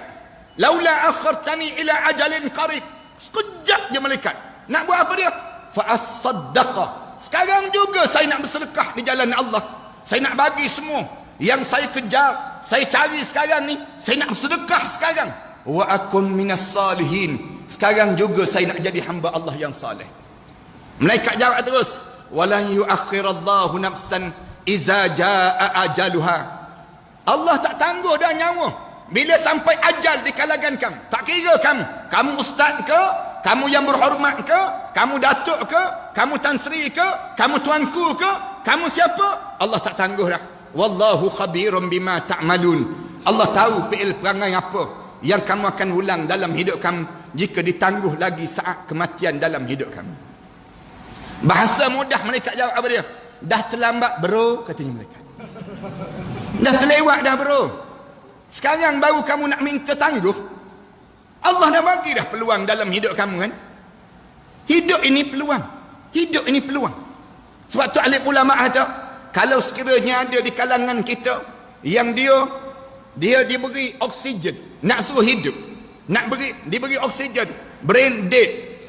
Laula akhartani ila ajalin qarib. Sekejap je malaikat. Nak buat apa dia? Fa as-saddaqa. Sekarang juga saya nak bersedekah di jalan Allah. Saya nak bagi semua yang saya kejar, saya cari sekarang ni, saya nak bersedekah sekarang. Wa akun minas salihin. Sekarang juga saya nak jadi hamba Allah yang saleh. Malaikat jawab terus, walan yuakhirallahu nafsan iza jaa ajaluha. Allah tak tangguh dah nyawa bila sampai ajal di kalangan kamu. Tak kira kamu ustaz ke, kamu yang berhormat ke, kamu datuk ke, kamu tan sri ke, kamu tuanku ke, kamu siapa, Allah tak tangguh dah. Wallahu khabirum bima ta'malun. Allah tahu fi'il perangai apa yang kamu akan ulang dalam hidup kamu jika ditangguh lagi saat kematian dalam hidup kamu. Bahasa mudah malaikat jawab apa dia? Dah terlambat bro, katanya malaikat. Dah terlewat dah bro. Sekarang baru kamu nak minta tangguh. Allah dah bagi dah peluang dalam hidup kamu kan. Hidup ini peluang. Hidup ini peluang. Sebab tu alim ulama kata, kalau sekiranya ada di kalangan kita yang dia diberi oksigen, nak suruh hidup, diberi oksigen, brain dead,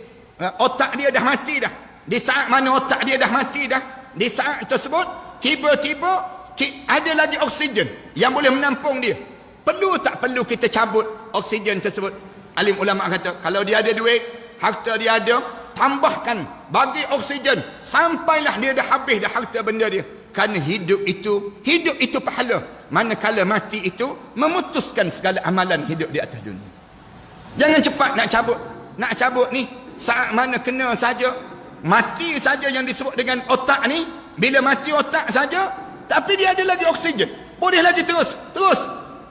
otak dia dah mati dah. Di saat mana otak dia dah mati dah, di saat tersebut tiba-tiba ada lagi oksigen yang boleh menampung dia. Perlu tak perlu kita cabut oksigen tersebut? Alim ulama kata, kalau dia ada duit, harta dia ada, tambahkan, bagi oksigen sampailah dia dah habis dah harta benda dia. Kerana hidup itu pahala. Manakala mati itu memutuskan segala amalan hidup di atas dunia. Jangan cepat nak cabut ni saat mana kena saja. Mati saja yang disebut dengan otak ni. Bila mati otak saja, tapi dia ada lagi oksigen, boleh lagi terus.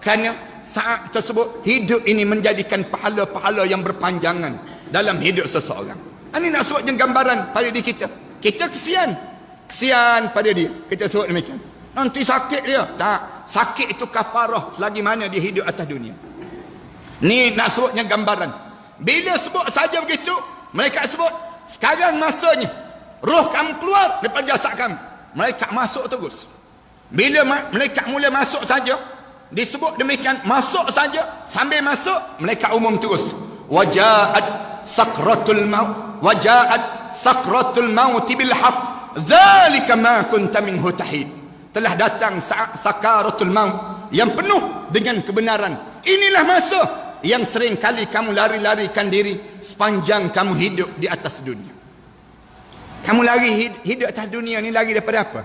Kerana saat tersebut hidup ini menjadikan pahala-pahala yang berpanjangan dalam hidup seseorang. Ini nak sebut gambaran pada diri kita. Kita kesian pada dia, kita sebut demikian. Nanti sakit dia. Tak, sakit itu kafarah selagi mana dia hidup atas dunia. Ni nak sebutnya gambaran. Bila sebut saja begitu, mereka sebut sekarang masanya roh kamu keluar daripada jasad kamu. Malaikat masuk terus. Bila malaikat mula masuk saja, disebut demikian, masuk saja, sambil masuk malaikat umum terus. Wajaat sakratul maut bil haqq, dzalika ma kunta minhu tahid. Telah datang saat sakaratul maut yang penuh dengan kebenaran. Inilah masa yang sering kali kamu lari-larikan diri sepanjang kamu hidup di atas dunia. Kamu lari hidup atas dunia ni lari daripada apa?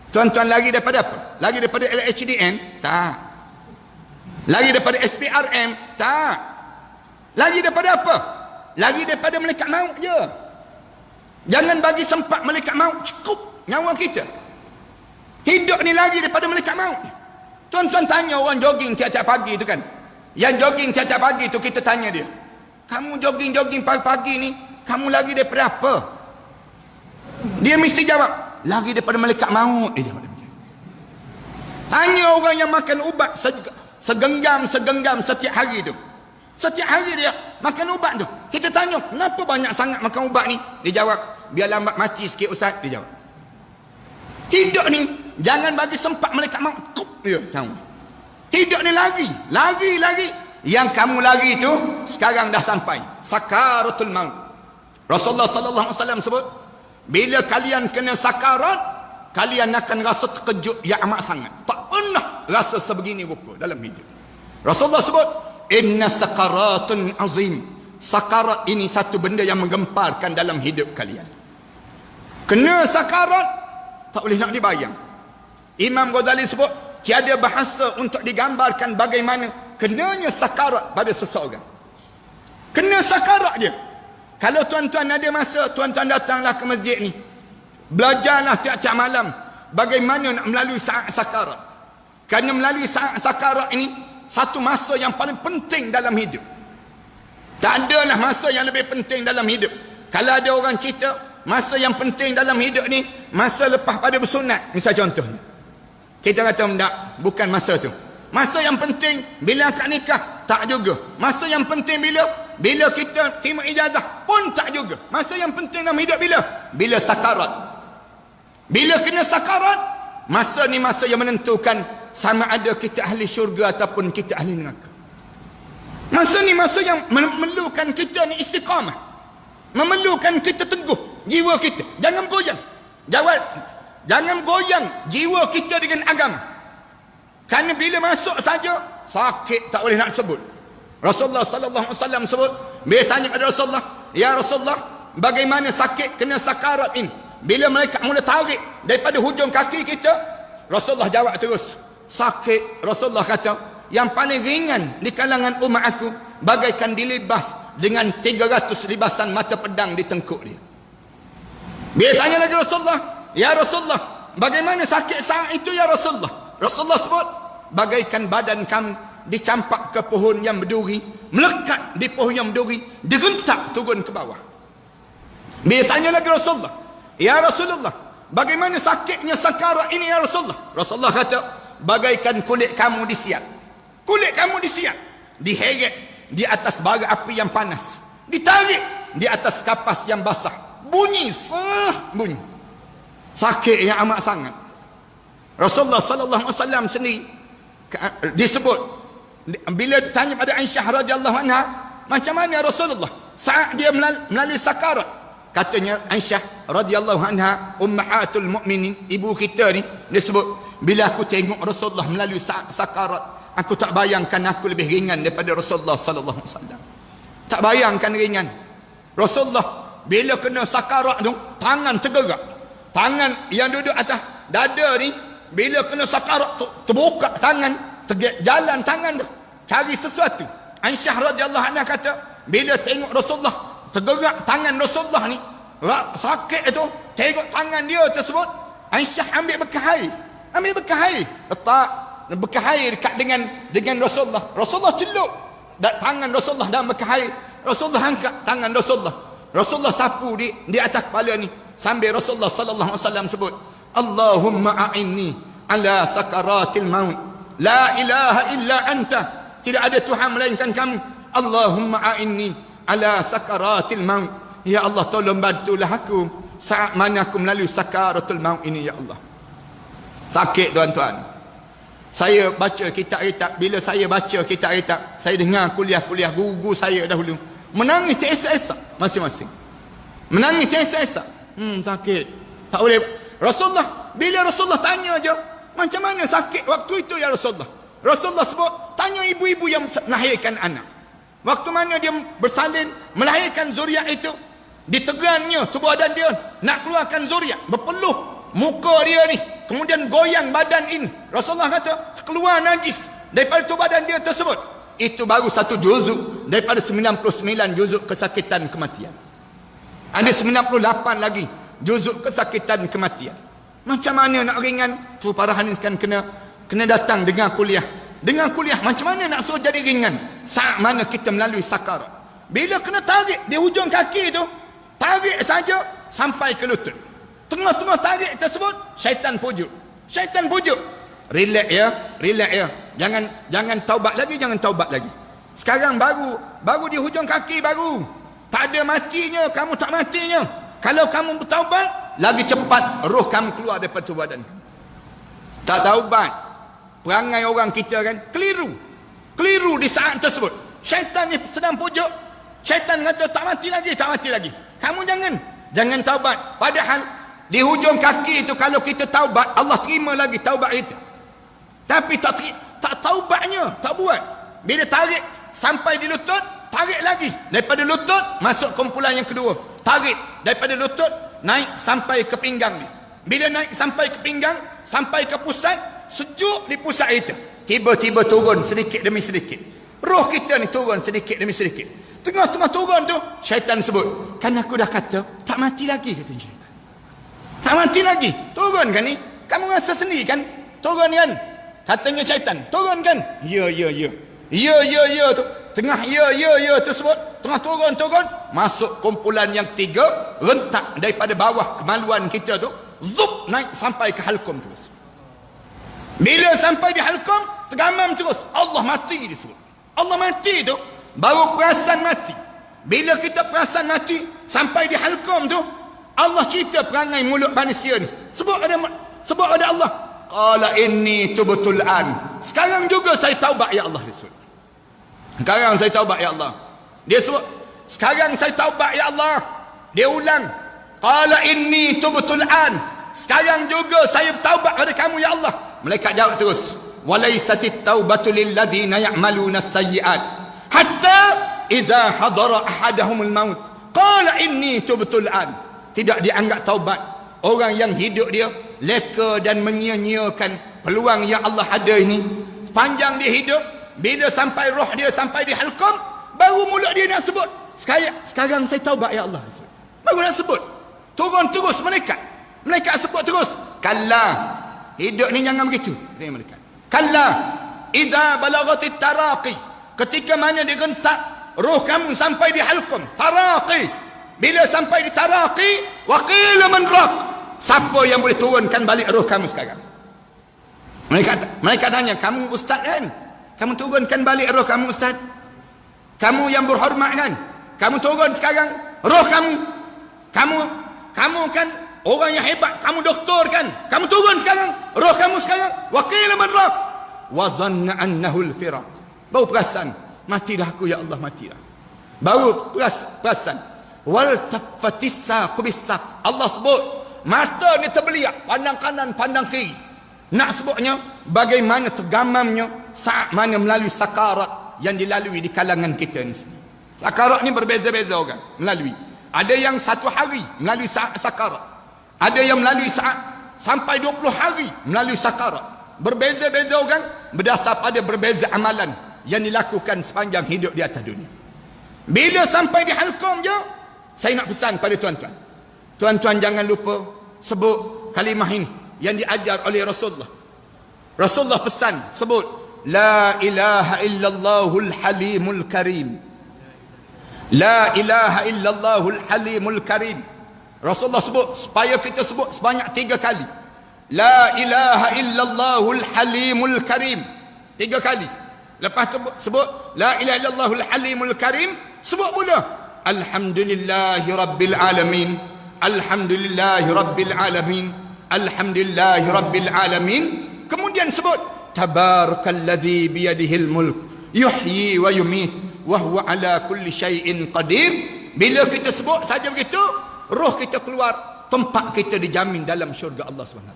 Tuan-tuan lari daripada apa? Lari daripada LHDN? Tak. Lari daripada SPRM? Tak. Lari daripada apa? Lari daripada malaikat maut je. Jangan bagi sempat malaikat maut cukup nyawa kita. Hidup ni lari daripada malaikat maut. Tuan-tuan tanya orang jogging tiap-tiap pagi tu kan. Yang jogging tiap-tiap pagi tu, kita tanya dia, kamu jogging pagi-pagi ni, kamu lari daripada apa? Dia mesti jawab, lari daripada malaikat maut. Dia jawab demikian. Tanya orang yang makan ubat segenggam setiap hari tu. Setiap hari dia makan ubat tu. Kita tanya, kenapa banyak sangat makan ubat ni? Dia jawab, biar lambat mati sikit ustaz. Dia jawab. Hidup ni jangan bagi sempat malaikat maut. Dia tahu. Hidup ni lari. Yang kamu lari tu sekarang dah sampai sakaratul maut. Rasulullah sallallahu alaihi wasallam sebut, bila kalian kena sakarat, kalian akan rasa terkejut yang amat sangat. Tak pernah rasa sebegini rupa dalam hidup. Rasulullah sebut, inna sakaratun azim. Sakarat ini satu benda yang menggemparkan dalam hidup kalian. Kena sakarat tak boleh nak dibayang. Imam Ghazali sebut, tiada bahasa untuk digambarkan bagaimana kenanya sakarat pada seseorang. Kena sakarat je. Kalau tuan-tuan ada masa, tuan-tuan datanglah ke masjid ni, belajarlah tiap-tiap malam bagaimana nak melalui saat sakarat. Kerana melalui saat sakarat ini satu masa yang paling penting dalam hidup. Tak adalah masa yang lebih penting dalam hidup. Kalau ada orang cerita masa yang penting dalam hidup ni masa lepas pada bersunat, misal contohnya, kita kata tak, bukan masa tu. Masa yang penting bila akad nikah, tak juga. Masa yang penting bila kita terima ijazah, pun tak juga. Masa yang penting dalam hidup bila sakarat. Bila kena sakarat, masa ni masa yang menentukan sama ada kita ahli syurga ataupun kita ahli neraka. Masa ni masa yang memerlukan kita ni istiqamah, memerlukan kita teguh jiwa kita, jangan goyang. Jangan goyang jiwa kita dengan agama. Kerana bila masuk saja sakit tak boleh nak sebut. Rasulullah sallallahu alaihi wasallam sebut, bila tanya kepada Rasulullah, ya Rasulullah, bagaimana sakit kena sakarat ini? Bila mereka mula tarik daripada hujung kaki kita, Rasulullah jawab terus, sakit. Rasulullah kata, yang paling ringan di kalangan umat aku bagaikan dilibas dengan 300 libasan mata pedang di tengkuk dia. Bila tanya lagi Rasulullah, ya Rasulullah, bagaimana sakit saat itu ya Rasulullah? Rasulullah sebut, bagaikan badan kamu dicampak ke pohon yang berduri, melekat di pohon yang berduri, direntak turun ke bawah. Bila tanya lagi Rasulullah, ya Rasulullah, bagaimana sakitnya sakarat ini ya Rasulullah? Rasulullah kata, bagaikan kulit kamu disiap. Kulit kamu disiap, diheret di atas bara api yang panas, ditarik di atas kapas yang basah, bunyi bunyi sakit yang amat sangat. Rasulullah sallallahu alaihi wasallam sendiri disebut bila ditanya pada Aisyah radhiyallahu anha, macam mana Rasulullah saat dia melalui sakarat, katanya Aisyah radhiyallahu anha ummahatul mukminin, ibu kita ni, dia sebut, bila aku tengok Rasulullah melalui sakarat, aku tak bayangkan aku lebih ringan daripada Rasulullah sallallahu alaihi wasallam. Tak bayangkan ringan. Rasulullah bila kena sakarat tu, tangan tergerak. Tangan yang duduk atas dada ni, bila kena sakarat tu, terbuka tangan, jalan tangan tu, cari sesuatu. Aisyah radhiyallahu anha kata, bila tengok Rasulullah, tergerak tangan Rasulullah ni, sakit tu, tengok tangan dia tersebut, Aisyah ambil bekas air. Letak bekas air dekat dengan Rasulullah. Rasulullah celup tangan Rasulullah dalam bekas air. Rasulullah angkat tangan Rasulullah. Rasulullah sapu di atas kepala ni, sambil Rasulullah sallallahu alaihi wasallam sebut, Allahumma a'inni ala sakaratil maut, la ilaha illa anta, tidak ada Tuhan melainkan kamu. Allahumma a'inni ala sakaratil maut, ya Allah tolong bantulah aku saat mana aku melalui sakaratul maut ini ya Allah. Sakit tuan-tuan. Saya baca kitab-kitab, bila saya baca kitab-kitab, saya dengar kuliah-kuliah guru saya dahulu, menangis teresak-esak masing-masing. Menangis teresak-esak. Sakit. Tak boleh. Rasulullah, bila Rasulullah tanya je, macam mana sakit waktu itu ya Rasulullah? Rasulullah sebut, tanya ibu-ibu yang melahirkan anak. Waktu mana dia bersalin melahirkan zuriat itu, ditegannya tubuh badan dia nak keluarkan zuriat, berpeluh muka dia ni, kemudian goyang badan ini. Rasulullah kata, keluar najis daripada tubuh badan dia tersebut. Itu baru satu juzuk daripada 99 juzuk kesakitan kematian. Ada 98 lagi juzuk kesakitan kematian. Macam mana nak ringan? Tu para hadis kan kena datang dengar kuliah. Dengar kuliah macam mana nak suruh jadi ringan saat mana kita melalui sakarat. Bila kena tarik di hujung kaki tu, tarik saja sampai ke lutut. Tengah-tengah tarik tersebut, syaitan pujuk. Syaitan pujuk. Relax ya. Jangan taubat lagi. Sekarang baru di hujung kaki baru. Tak ada matinya, kamu tak matinya. Kalau kamu bertaubat, lagi cepat roh kamu keluar daripada tubuh badan kamu. Tak taubat. Perangai orang kita kan keliru di saat tersebut. Syaitan ni sedang pujuk. Syaitan kata tak mati lagi. Kamu jangan taubat. Padahal di hujung kaki itu kalau kita taubat, Allah terima lagi taubat kita. Tapi tak taubatnya, tak buat. Bila tarik sampai di lutut, tarik lagi. Daripada lutut masuk kumpulan yang kedua. Tarik daripada lutut naik sampai ke pinggang ni. Bila naik sampai ke pinggang, sampai ke pusat, sejuk di pusat itu. Tiba-tiba turun sedikit demi sedikit. Roh kita ni turun sedikit demi sedikit. Tengah-tengah turun tu, syaitan sebut, kan aku dah kata tak mati lagi, katanya syaitan. Tak mati lagi. Turun kan ni? Kamu rasa sendiri kan? Turun kan? Katanya syaitan. Turun kan? Ya tu. Tengah ya tersebut, tengah turun. Masuk kumpulan yang ketiga, rentak daripada bawah kemaluan kita tu, zup naik sampai ke halkum terus. Bila sampai di halkum, tergamam terus. Allah mati disebut. Allah mati tu, baru perasan mati. Bila kita perasan mati, sampai di halkum tu, Allah cerita perangai mulut manusia ni. Sebab ada Allah. qala inni tubtul an. Sekarang juga saya taubat ya Allah, dia sebut. Sekarang saya taubat ya Allah. Dia sebut, sekarang saya taubat ya Allah. Dia ulang, qala inni tubtul an. Sekarang juga saya taubat pada kamu ya Allah. Malaikat jawab terus, walaisatit taubatu lil ladina ya'maluna as-sayyi'at hatta idza hadara ahadahumul maut qala inni tubtul an. Tidak dianggap taubat orang yang hidup dia leka dan menyia-nyiakan peluang yang Allah ada ini. Sepanjang dia hidup, bila sampai roh dia sampai di halqum, baru mulut dia nak sebut, sekarang saya taubat ya Allah. Baru nak sebut. Turun terus malaikat sebut terus, kalla, hidup ni jangan begitu. Malaikat, kalla idza balagatit taraqi, ketika mana dia gentak roh kamu sampai di halqum, taraqi, bila sampai di taraqi, wa qila man raq, siapa yang boleh turunkan balik roh kamu sekarang? Malaikat tanya, kamu ustaz kan? Kamu turunkan balik roh kamu ustaz? Kamu yang berhormat kan? Kamu turun sekarang roh kamu? Kamu kan orang yang hebat, kamu doktor kan? Kamu turun sekarang roh kamu sekarang? Wa qila man raq wa dhanna annahu al-firaq. Baru perasan, mati dah aku ya Allah, mati dah. Baru perasan. Wal taffatis saqu bis-saq. Allah sebut, mata ni terbeliak, pandang kanan, pandang kiri. Nak sebutnya bagaimana tergamamnya saat mana melalui sakarat yang dilalui di kalangan kita ni. Sakarat ni berbeza-beza orang melalui. Ada yang 1 hari melalui sakarat. Ada yang melalui saat sampai 20 hari melalui sakarat. Berbeza-beza orang berdasar pada berbeza amalan yang dilakukan sepanjang hidup di atas dunia. Bila sampai di halqum je, saya nak pesan pada tuan-tuan. Tuan-tuan jangan lupa sebut kalimah ini yang diajar oleh Rasulullah. Rasulullah pesan, sebut la ilaha illallahul halimul karim. La ilaha illallahul halimul karim. Rasulullah sebut supaya kita sebut sebanyak 3 kali. La ilaha illallahul halimul karim. 3 kali. Lepas tu sebut la ilaha illallahul halimul karim, sebut pula alhamdulillahi rabbil alamin. Alhamdulillahi rabbil alamin. Alhamdulillahi rabbil alamin. Kemudian sebut tabarakalladzi biyadihil mulk yuhyi wa yumit wa huwa ala kulli syai'in qadir. Bila kita sebut saja begitu, roh kita keluar, tempat kita dijamin dalam syurga Allah SWT.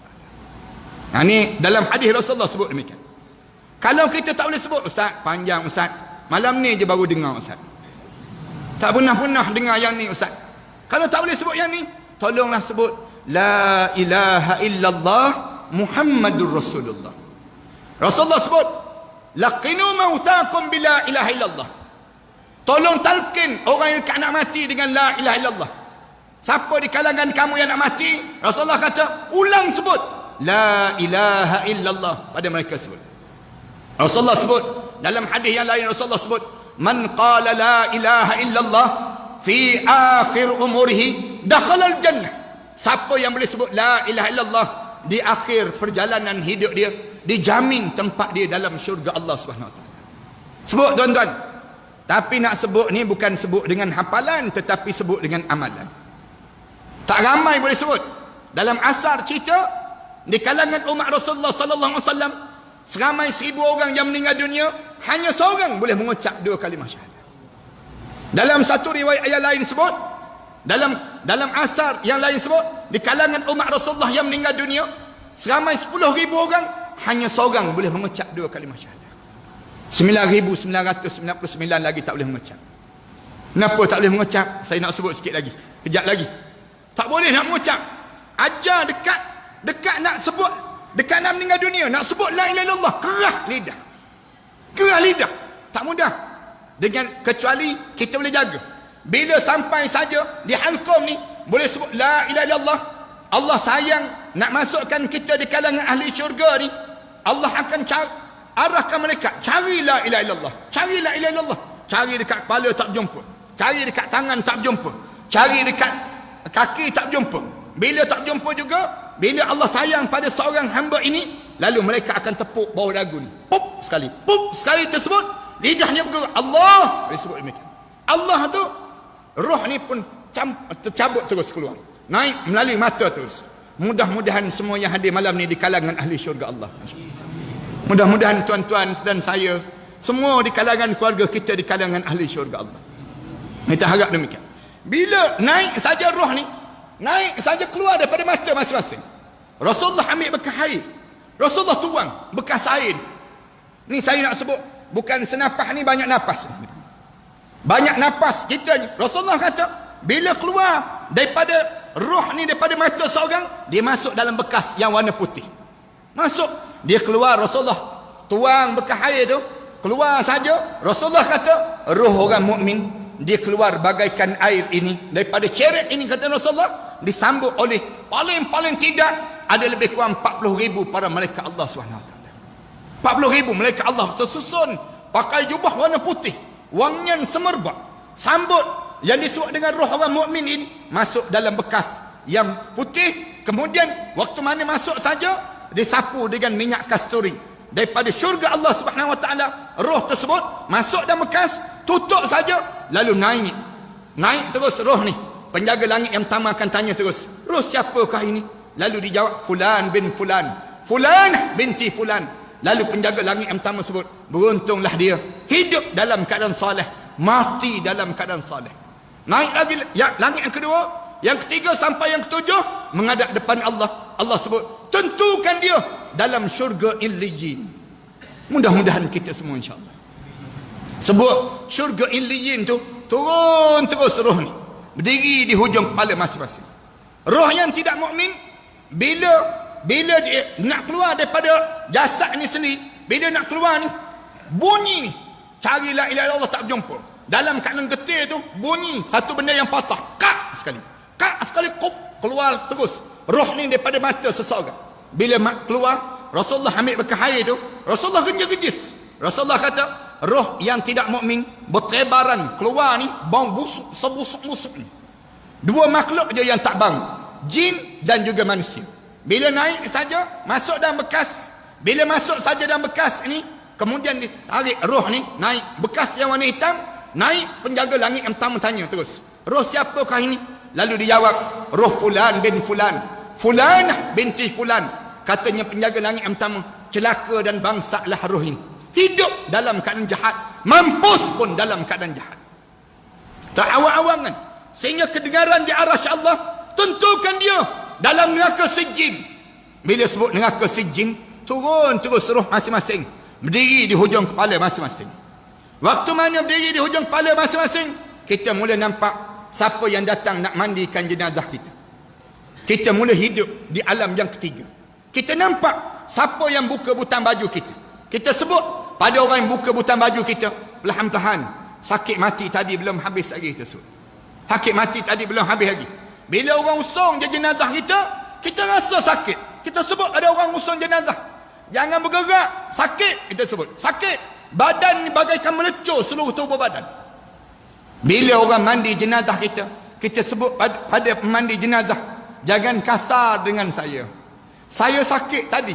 Ini dalam hadis Rasulullah sebut demikian. Kalau kita tak boleh sebut, ustaz, panjang ustaz, malam ni je baru dengar ustaz, tak pernah dengar yang ni ustaz. Kalau tak boleh sebut yang ni, tolonglah sebut la ilaha illallah Muhammadur Rasulullah. Rasulullah sebut laqinu mautakum bila ilaha illallah. Tolong talqin orang yang nak mati dengan la ilaha illallah. Siapa di kalangan kamu yang nak mati, Rasulullah kata ulang sebut la ilaha illallah pada mereka sebut. Rasulullah sebut dalam hadis yang lain, Rasulullah sebut man qala la ilaha illallah fi akhir umurihi dakhala al-jannah. Siapa yang boleh sebut la ilaha illallah di akhir perjalanan hidup dia, dijamin tempat dia dalam syurga Allah Subhanahu Wa Taala. Sebut tuan-tuan. Tapi nak sebut ni bukan sebut dengan hafalan, tetapi sebut dengan amalan. Tak ramai boleh sebut. Dalam asar cerita di kalangan umat Rasulullah sallallahu alaihi wasallam, seramai 1000 orang yang meninggal dunia, hanya seorang boleh mengucap 2 kalimah syahadah. Dalam satu riwayat yang lain sebut, dalam asar yang lain sebut, di kalangan umat Rasulullah yang meninggal dunia, seramai 10,000 orang, hanya seorang boleh mengucap 2 kalimah syahadah. 9,999 lagi tak boleh mengucap. Kenapa tak boleh mengucap? Saya nak sebut sikit lagi, kejap lagi. Tak boleh nak mengucap. Ajar dekat nak sebut, dekat nak meninggal dunia, nak sebut la ilaha illallah, kerah lidah. Tak mudah. Dengan kecuali kita boleh jaga. Bila sampai saja di halqum ni boleh sebut la ilaha illallah, Allah sayang nak masukkan kita di kalangan ahli syurga ni. Allah akan arahkan malaikat, cari la ilaha illallah, cari la ilaha illallah, cari dekat kepala tak jumpa, cari dekat tangan tak jumpa, cari dekat kaki tak jumpa. Bila tak jumpa juga, bila Allah sayang pada seorang hamba ini, lalu malaikat akan tepuk bawah dagu ni, pup sekali tersebut, lidahnya bergerak, Allah disebut demikian. Allah tu, roh ni pun tercabut terus keluar, naik melalui mata terus. Mudah-mudahan semua yang hadir malam ni di kalangan ahli syurga Allah. Mudah-mudahan tuan-tuan dan saya semua di kalangan keluarga kita di kalangan ahli syurga Allah. Kita harap demikian. Bila naik saja roh ni, naik saja keluar daripada mata masing-masing, Rasulullah ambil bekas air, Rasulullah tuang bekas air. Ni saya nak sebut, bukan senapas ni, banyak napas. Banyak napas kita ni. Rasulullah kata, bila keluar daripada roh ni, daripada mata seorang, dia masuk dalam bekas yang warna putih. Masuk, dia keluar, Rasulullah tuang bekas air tu, keluar saja. Rasulullah kata, roh orang mukmin dia keluar bagaikan air ini, daripada ceret ini, kata Rasulullah, disambut oleh paling tidak ada lebih kurang 40,000 para malaikat Allah SWT. 40,000 malaikat Allah tersusun pakai jubah warna putih, wangian semerbak, sambut yang disebut dengan roh orang mukmin ini masuk dalam bekas yang putih. Kemudian waktu mana masuk saja disapu dengan minyak kasturi daripada syurga Allah Subhanahu Wa Taala. Roh tersebut masuk dalam bekas, tutup saja, lalu naik terus roh ni. Penjaga langit yang pertama akan tanya terus, roh siapakah ini? Lalu dijawab, fulan bin fulan, fulan binti fulan. Lalu penjaga langit yang pertama sebut, beruntunglah dia hidup dalam keadaan soleh, mati dalam keadaan soleh. Naik lagi langit yang kedua, yang ketiga sampai yang ketujuh, menghadap depan Allah. Allah sebut, tentukan dia dalam syurga Illiyin. Mudah-mudahan kita semua insya-Allah sebut syurga Illiyin tu, turun terus roh ni, berdiri di hujung kepala masing-masing. Roh yang tidak mukmin, bila dia nak keluar daripada jasad ni sendiri, bila nak keluar ni, bunyi ni, cari la ilaha illallah tak berjumpa. Dalam keadaan getir tu, bunyi satu benda yang patah, kak sekali, kup, keluar terus roh ni daripada mata seseorang. Bila keluar, Rasulullah ambil bekas air tu, Rasulullah genjis. Rasulullah kata, roh yang tidak mukmin bertebaran keluar ni, bau busuk, sebusuk-busuk ni. Dua makhluk je yang tak bang, jin dan juga manusia. Bila naik saja, masuk dalam bekas. Bila masuk saja dalam bekas ni, kemudian ditarik roh ni, naik. Bekas yang warna hitam, naik. Penjaga langit yang pertama tanya terus, roh siapakah ini? Lalu dijawab, roh fulan bin fulan, fulan binti fulan. Katanya penjaga langit yang pertama, celaka dan bangsalah roh ini. Hidup dalam keadaan jahat, mampus pun dalam keadaan jahat. Tak awang-awangan. Sehingga kedengaran di arasy Allah, tentukan dia dalam neraka sijin. Bila sebut neraka sijin, turun terus roh masing-masing, berdiri di hujung kepala masing-masing. Waktu mana berdiri di hujung kepala masing-masing, kita mula nampak siapa yang datang nak mandikan jenazah kita. Kita mula hidup di alam yang ketiga. Kita nampak siapa yang buka butang baju kita. Kita sebut pada orang yang buka butang baju kita, perlahan-lahan, sakit mati tadi belum habis lagi, kita sebut. Sakit mati tadi belum habis lagi. Bila orang usung je jenazah kita, kita rasa sakit. Kita sebut ada orang usung jenazah, jangan bergerak, sakit, kita sebut sakit. Badan bagaikan melecur seluruh tubuh badan. Bila orang mandi jenazah kita, kita sebut pada pemandi jenazah, jangan kasar dengan saya. Saya sakit tadi,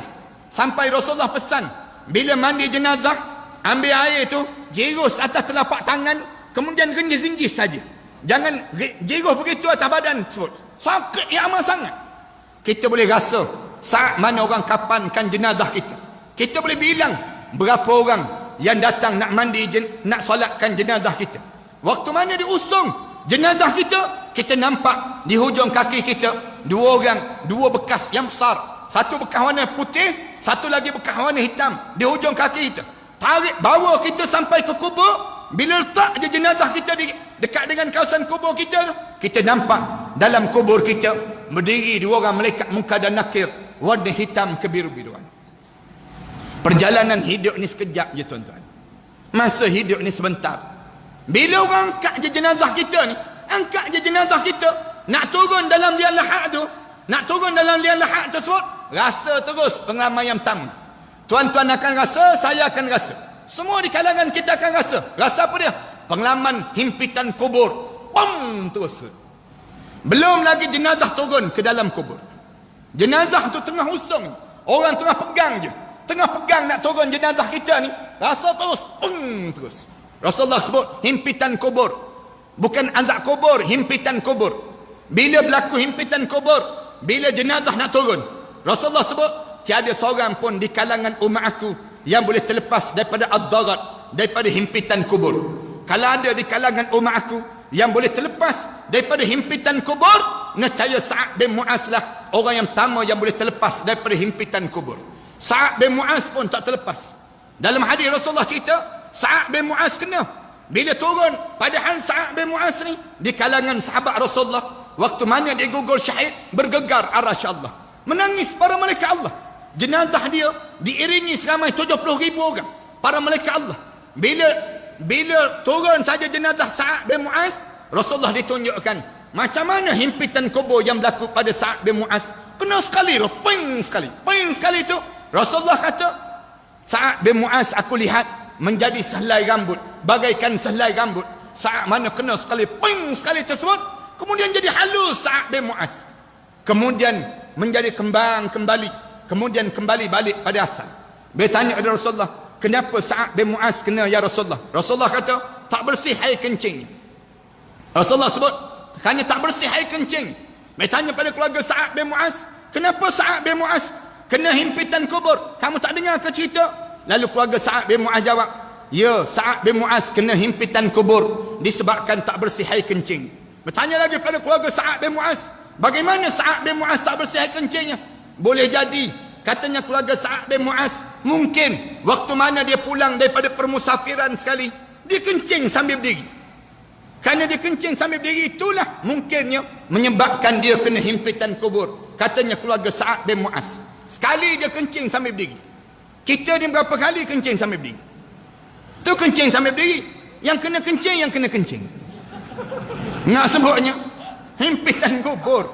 sampai Rasulullah pesan, bila mandi jenazah, ambil air tu, jerus atas telapak tangan, kemudian genjis-genjis saja. Jangan jerus begitu atas badan sebut. Sakit yang amat sangat. Kita boleh rasa saat mana orang kapankan jenazah kita. Kita boleh bilang berapa orang yang datang nak mandi, nak solatkan jenazah kita. Waktu mana diusung jenazah kita, kita nampak di hujung kaki kita dua orang, dua bekas yang besar. Satu bekas warna putih, satu lagi bekas warna hitam di hujung kaki kita. Tarik, bawa kita sampai ke kubur. Bila letak je jenazah kita dekat dengan kawasan kubur kita, kita nampak dalam kubur kita berdiri dua orang malaikat munkar dan nakir, warna hitam kebiru-biruan. Perjalanan hidup ni sekejap je tuan-tuan. Masa hidup ni sebentar. Bila orang angkat je jenazah kita ni, angkat je jenazah kita, nak turun dalam liang lahat tu, nak turun dalam liang lahat tersebut, rasa terus pengalaman yang pertama. Tuan-tuan akan rasa, saya akan rasa, semua di kalangan kita akan rasa. Rasa apa dia? Pengalaman himpitan kubur. Pam terus. Belum lagi jenazah turun ke dalam kubur. Jenazah tu tengah usung, orang tengah pegang je, tengah pegang nak turun jenazah kita ni, rasa terus terus. Rasulullah sebut himpitan kubur, bukan azab kubur, himpitan kubur. Bila berlaku himpitan kubur, bila jenazah nak turun, Rasulullah sebut, tiada seorang pun di kalangan umat aku yang boleh terlepas daripada ad-darat, daripada himpitan kubur. Kalau ada di kalangan umat aku yang boleh terlepas daripada himpitan kubur, nescaya Sa'ad bin Mu'az lah orang yang pertama yang boleh terlepas daripada himpitan kubur. Sa'ad bin Mu'az pun tak terlepas. Dalam hadis Rasulullah cerita, Sa'ad bin Mu'az kena. Bila turun, padahal Sa'ad bin Mu'az ni di kalangan sahabat Rasulullah, waktu mana dia gugur syahid, bergegar arasy Allah, menangis para malaikat Allah. Jenazah dia diiringi seramai 70,000 orang, para malaikat Allah. Bila turun saja jenazah Sa'ad bin Mu'az, Rasulullah ditunjukkan macam mana himpitan kubur yang berlaku pada Sa'ad bin Mu'az. Kena sekali tu, ping sekali tu. Rasulullah kata, Sa'ad bin Mu'az aku lihat menjadi sehelai rambut, bagaikan sehelai rambut. Sa'ad mana kena sekali, ping sekali tersebut, kemudian jadi halus Sa'ad bin Mu'az. Kemudian menjadi kembang kembali, kemudian kembali balik pada asal. Dia tanya kepada Rasulullah, kenapa Sa'ad bin Mu'az kena ya Rasulullah? Rasulullah kata, tak bersih air kencing. Rasulullah sebut, hanya tak bersih air kencing. Dia tanya pada keluarga Sa'ad bin Mu'az, kenapa Sa'ad bin Mu'az kena himpitan kubur? Kamu tak dengar ke cerita? Lalu keluarga Sa'ad bin Mu'az jawab, ya, Sa'ad bin Mu'az kena himpitan kubur disebabkan tak bersih air kencing. Bertanya lagi pada keluarga Sa'ad bin Mu'az, bagaimana Sa'ad bin Mu'az tak bersih air kencingnya? Boleh jadi, katanya keluarga Sa'ad bin Mu'az, mungkin waktu mana dia pulang daripada permusafiran sekali, dia kencing sambil berdiri. Kerana dia kencing sambil berdiri, itulah mungkinnya menyebabkan dia kena himpitan kubur. Katanya keluarga Sa'ad bin Mu'az, sekali dia kencing sambil berdiri. Kita ni berapa kali kencing sambil berdiri? Tu kencing sambil berdiri. Yang kena kencing. Nak sebutnya himpitan kubur.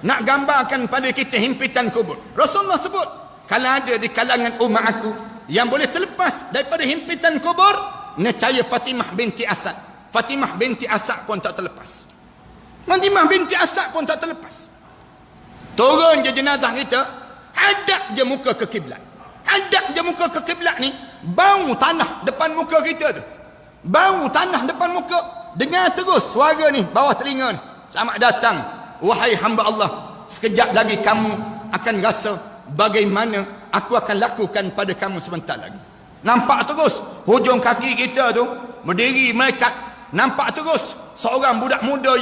Nak gambarkan pada kita himpitan kubur. Rasulullah sebut, kalau ada di kalangan umat aku yang boleh terlepas daripada himpitan kubur, nescaya Fatimah binti Asad. Fatimah binti Asad pun tak terlepas. Fatimah binti Asad pun tak terlepas. Turun je jenazah kita, hadap je muka ke kiblat. Hadap je muka ke kiblat ni, bau tanah depan muka kita tu. Bau tanah depan muka. Dengar terus suara ni bawah telinga ni. Selamat datang wahai hamba Allah. Sekejap lagi kamu akan rasa bagaimana aku akan lakukan pada kamu sebentar lagi. Nampak terus hujung kaki kita tu berdiri malaikat. Nampak terus seorang budak muda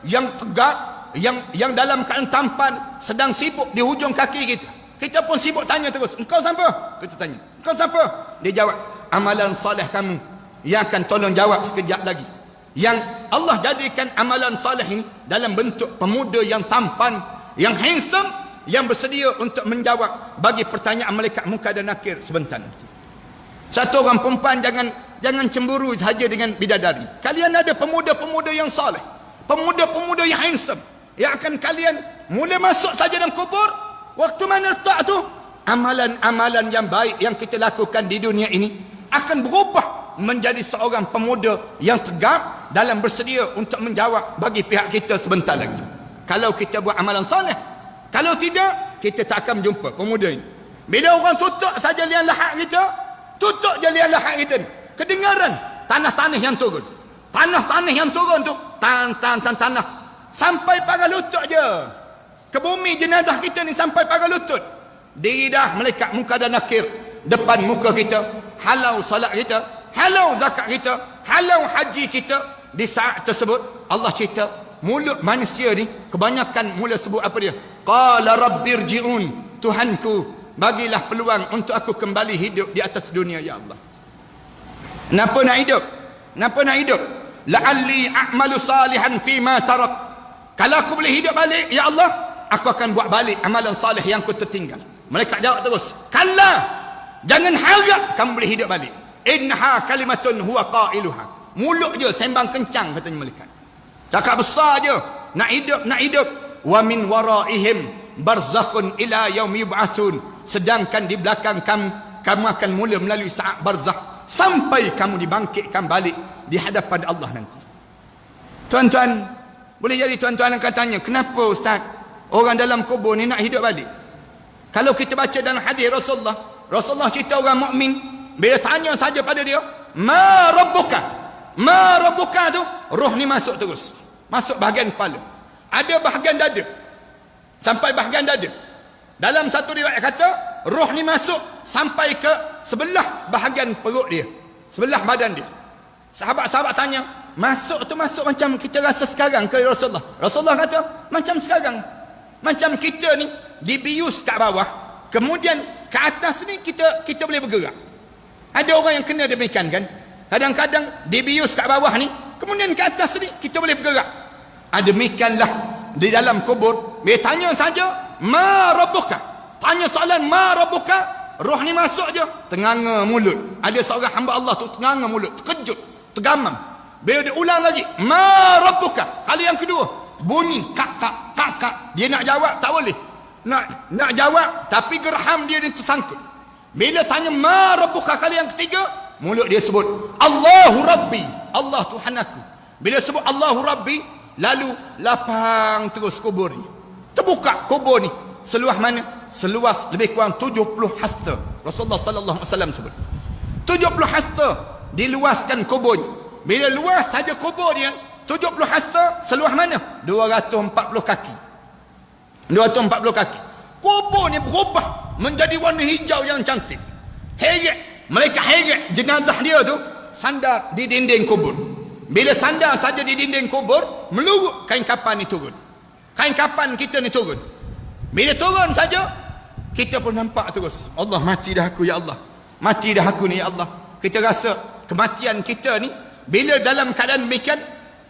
yang tegak, yang dalam keadaan tampan sedang sibuk di hujung kaki kita. Kita pun sibuk tanya terus, engkau siapa? Kita tanya, engkau siapa? Dia jawab, amalan soleh kamu yang akan tolong jawab sekejap lagi. Yang Allah jadikan amalan soleh ini dalam bentuk pemuda yang tampan, yang handsome, yang bersedia untuk menjawab bagi pertanyaan malaikat munkar dan nakir sebentar nanti. Satu orang perempuan jangan cemburu saja dengan bidadari. Kalian ada pemuda-pemuda yang soleh, pemuda-pemuda yang handsome, yang akan kalian mula masuk saja dalam kubur. Waktu mana letak tu, amalan-amalan yang baik yang kita lakukan di dunia ini akan berubah menjadi seorang pemuda yang tegap dalam bersedia untuk menjawab bagi pihak kita sebentar lagi. Kalau kita buat amalan soleh, kalau tidak, kita tak akan jumpa pemuda ini. Bila orang tutup saja liang lahat kita, tutup je liang lahat kita ni, kedengaran tanah-tanah yang turun. Tanah-tanah yang turun tu, tanah sampai pagar lutut je. Ke bumi jenazah kita ni sampai pagar lutut. Diri dah malaikat munkar dan nakir depan muka kita, halau salat kita, halau zakat kita, halau haji kita. Di saat tersebut Allah cerita, mulut manusia ni kebanyakan mula sebut apa dia? Qala rabbirji'un, Tuhanku bagilah peluang untuk aku kembali hidup di atas dunia ya Allah. Kenapa nak hidup? Kenapa nak hidup? La'alli a'malu salihan fima tarak. Kalau aku boleh hidup balik ya Allah, aku akan buat balik amalan salih yang aku tertinggal. Mereka jawab terus, kalla, jangan harap kamu boleh hidup balik. Innaha kalimatun huwa qailuha. Mulut je sembang kencang katanya malaikat. Cakap besar je, nak hidup. Wa min waraihim barzakhun ila yaumi yub'atsun. Sedangkan di belakang kamu akan mula melalui saat barzakh sampai kamu dibangkitkan balik di hadapan Allah nanti. Tuan-tuan, boleh jadi tuan-tuan akan tanya, kenapa ustaz orang dalam kubur ni nak hidup balik? Kalau kita baca dalam hadis Rasulullah cerita orang mukmin, bila tanya saja pada dia, ma rabbuka tu, roh ni masuk terus, masuk bahagian kepala, ada bahagian dada, Sampai bahagian dada. Dalam satu riwayat kata, roh ni masuk sampai ke sebelah bahagian perut dia, sebelah badan dia. Sahabat-sahabat tanya, masuk tu masuk macam kita rasa sekarang ke Rasulullah? Rasulullah kata, macam sekarang. Macam kita ni dibius kat bawah, kemudian ke atas ni kita boleh bergerak. Ada orang yang kena demikian kan? Kadang-kadang dibius kat bawah ni, kemudian ke atas ni kita boleh bergerak. Demikianlah di dalam kubur. Dia tanya saja, ma rabbuka? Tanya soalan ma rabbuka, roh ni masuk je, tenganga mulut. Ada seorang hamba Allah tu tenganga mulut, terkejut, tergamam. Bila dia ulang lagi, ma rabbuka, kali yang kedua, bunyi kak. Dia nak jawab tak boleh. Nak jawab tapi geraham dia ni tersangkut. Bila tanya ma rabbuka kali yang ketiga, mulut dia sebut Allahu Rabbi, Allah Tuhan aku. Bila sebut Allahu Rabbi, lalu lapang terus kubur ni. Terbuka kubur ni. Seluas mana? Seluas lebih kurang 70 hasta. Rasulullah sallallahu alaihi wasallam sebut 70 hasta diluaskan kubur ni. Bila luas saja kubur dia 70 hasta, seluas mana? 240 kaki. 240 kaki. Kubur ni berubah menjadi warna hijau yang cantik. Heret, mereka heret jenazah dia tu sandar di dinding kubur. Bila sandar saja di dinding kubur, meluruk kain kapan ni turun. Kain kapan kita ni turun. Bila turun saja, kita pun nampak terus, Allah, mati dah aku ya Allah. Mati dah aku ni ya Allah. Kita rasa kematian kita ni, bila dalam keadaan demikian,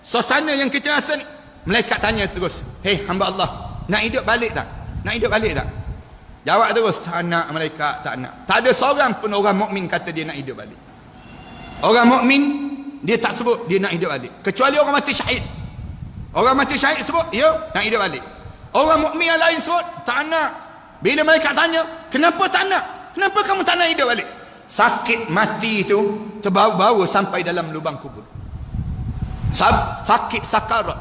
suasana yang kita rasa ni, malaikat tanya terus, hei hamba Allah, nak hidup balik tak? Nak hidup balik tak? Jawab terus, tak nak malaikat, tak nak. Tak ada seorang pun orang mukmin kata dia nak hidup balik. Orang mukmin dia tak sebut dia nak hidup balik, kecuali orang mati syahid. Orang mati syahid sebut, ya, nak hidup balik. Orang mukmin yang lain sebut, tak nak. Bila malaikat tanya, kenapa tak nak? Kenapa kamu tak nak hidup balik? Sakit mati itu terbawa-bawa sampai dalam lubang kubur. Sakit sakarat.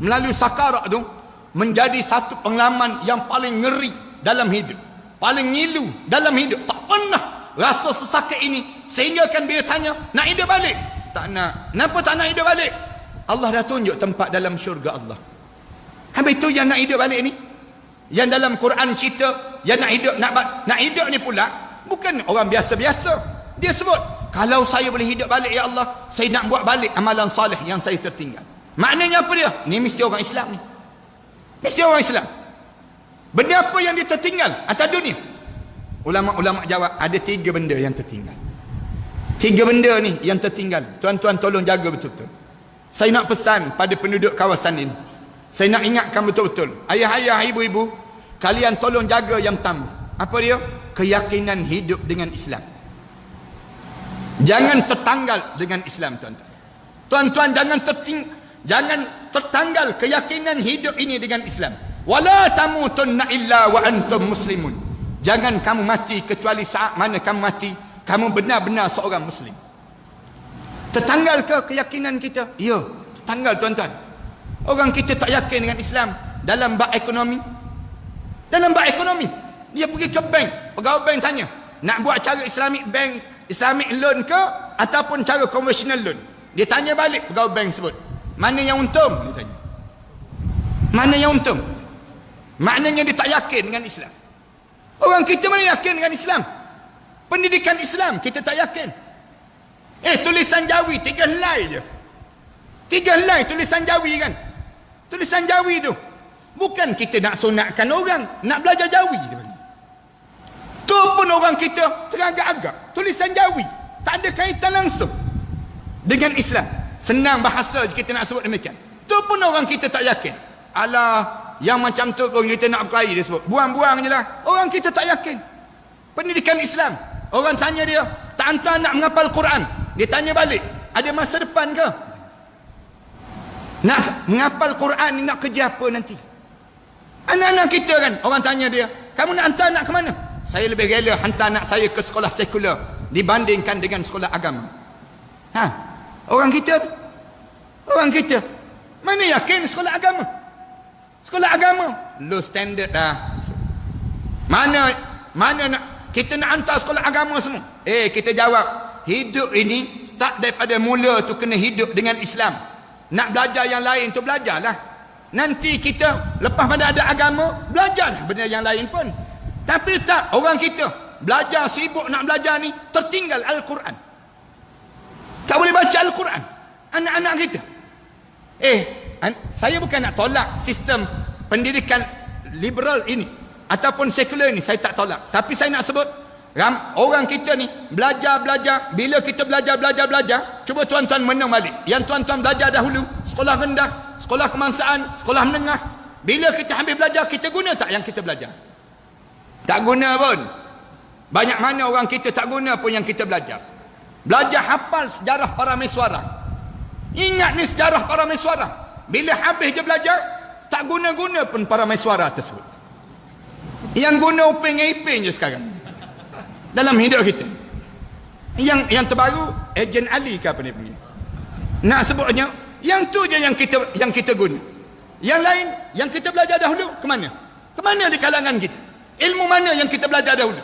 Melalui sakarat tu menjadi satu pengalaman yang paling ngeri dalam hidup, paling ngilu dalam hidup. Tak pernah rasa sesakit ini, sehingga kan bila tanya nak hidup balik, tak nak. Kenapa tak nak hidup balik? Allah dah tunjuk tempat dalam syurga Allah. Habis itu yang nak hidup balik ni, yang dalam Quran cerita yang nak hidup ni pula bukan orang biasa-biasa. Dia sebut, kalau saya boleh hidup balik ya Allah, saya nak buat balik amalan soleh yang saya tertinggal. Maknanya apa dia? Ni mesti orang Islam ni. Mesti orang Islam. Benda apa yang dia tertinggal atas dunia? Ulama-ulama jawab, ada 3 benda yang tertinggal. 3 benda ni yang tertinggal. Tuan-tuan tolong jaga betul-betul. Saya nak pesan pada penduduk kawasan ini. Saya nak ingatkan betul-betul. Ayah-ayah, ibu-ibu, kalian tolong jaga yang pertama. Apa dia? Keyakinan hidup dengan Islam. Jangan tertanggal dengan Islam, tuan-tuan. Tuan-tuan jangan tertanggal keyakinan hidup ini dengan Islam. Wala tamutunna illa wa antum muslimun. Jangan kamu mati kecuali saat mana kamu mati, kamu benar-benar seorang muslim. Tertanggal ke keyakinan kita? Ya, tertanggal, tuan-tuan. Orang kita tak yakin dengan Islam dalam bab ekonomi. Dalam bab ekonomi, dia pergi ke bank, pegawai bank tanya, nak buat cara Islamic bank, Islamic loan ke ataupun cara conventional loan? Dia tanya balik, pegawai bank sebut, mana yang untung? Dia tanya, mana yang untung? Maknanya dia tak yakin dengan Islam. Orang kita mana yakin dengan Islam? Pendidikan Islam kita tak yakin. Tulisan Jawi 3 helai je. 3 helai tulisan Jawi kan. Tulisan Jawi tu bukan kita nak sunatkan orang nak belajar Jawi dia bagi. Tu pun orang kita teragak-agak. Tulisan Jawi tak ada kaitan langsung dengan Islam. Senang bahasa je kita nak sebut demikian. Tu pun orang kita tak yakin. Alah, yang macam tu pun kita nak berkelahi dia sebut. Buang-buang je lah. Orang kita tak yakin. Pendidikan Islam. Orang tanya dia, tak hantar nak menghafal Quran. Dia tanya balik, ada masa depan ke? Nak menghafal Quran ni nak kerja apa nanti? Anak-anak kita kan, orang tanya dia, kamu nak hantar anak ke mana? Saya lebih rela hantar anak saya ke sekolah sekular dibandingkan dengan sekolah agama. Orang kita mana yakin sekolah agama? Sekolah agama low standard dah. Mana nak kita nak hantar sekolah agama semua? Kita jawab, hidup ini start daripada mula tu kena hidup dengan Islam. Nak belajar yang lain tu belajarlah. nanti kita lepas pada ada agama, belajarlah benda yang lain pun. Tapi tak, orang kita belajar, sibuk nak belajar ni, tertinggal Al-Quran. Tak boleh baca Al-Quran anak-anak kita. Saya bukan nak tolak sistem pendidikan liberal ini ataupun sekular ini, saya tak tolak. Tapi saya nak sebut, orang kita ni belajar. Bila kita belajar, cuba tuan-tuan menang balik. Yang tuan-tuan belajar dahulu, sekolah rendah, sekolah kebangsaan, sekolah menengah, bila kita habis belajar, kita guna tak yang kita belajar? Tak guna pun. Banyak mana orang kita tak guna pun yang kita belajar. Belajar hafal sejarah para mesuara. Ingat ni sejarah para mesuara. Bila habis je belajar, tak guna-guna pun para mesuara tersebut. Yang guna uping-iping je sekarang dalam hidup kita. Yang terbaru, Ejen Ali ke apa ni panggil, nak sebutnya, yang tu je yang kita guna. Yang lain yang kita belajar dahulu ke mana? Ke mana di kalangan kita? Ilmu mana yang kita belajar dahulu?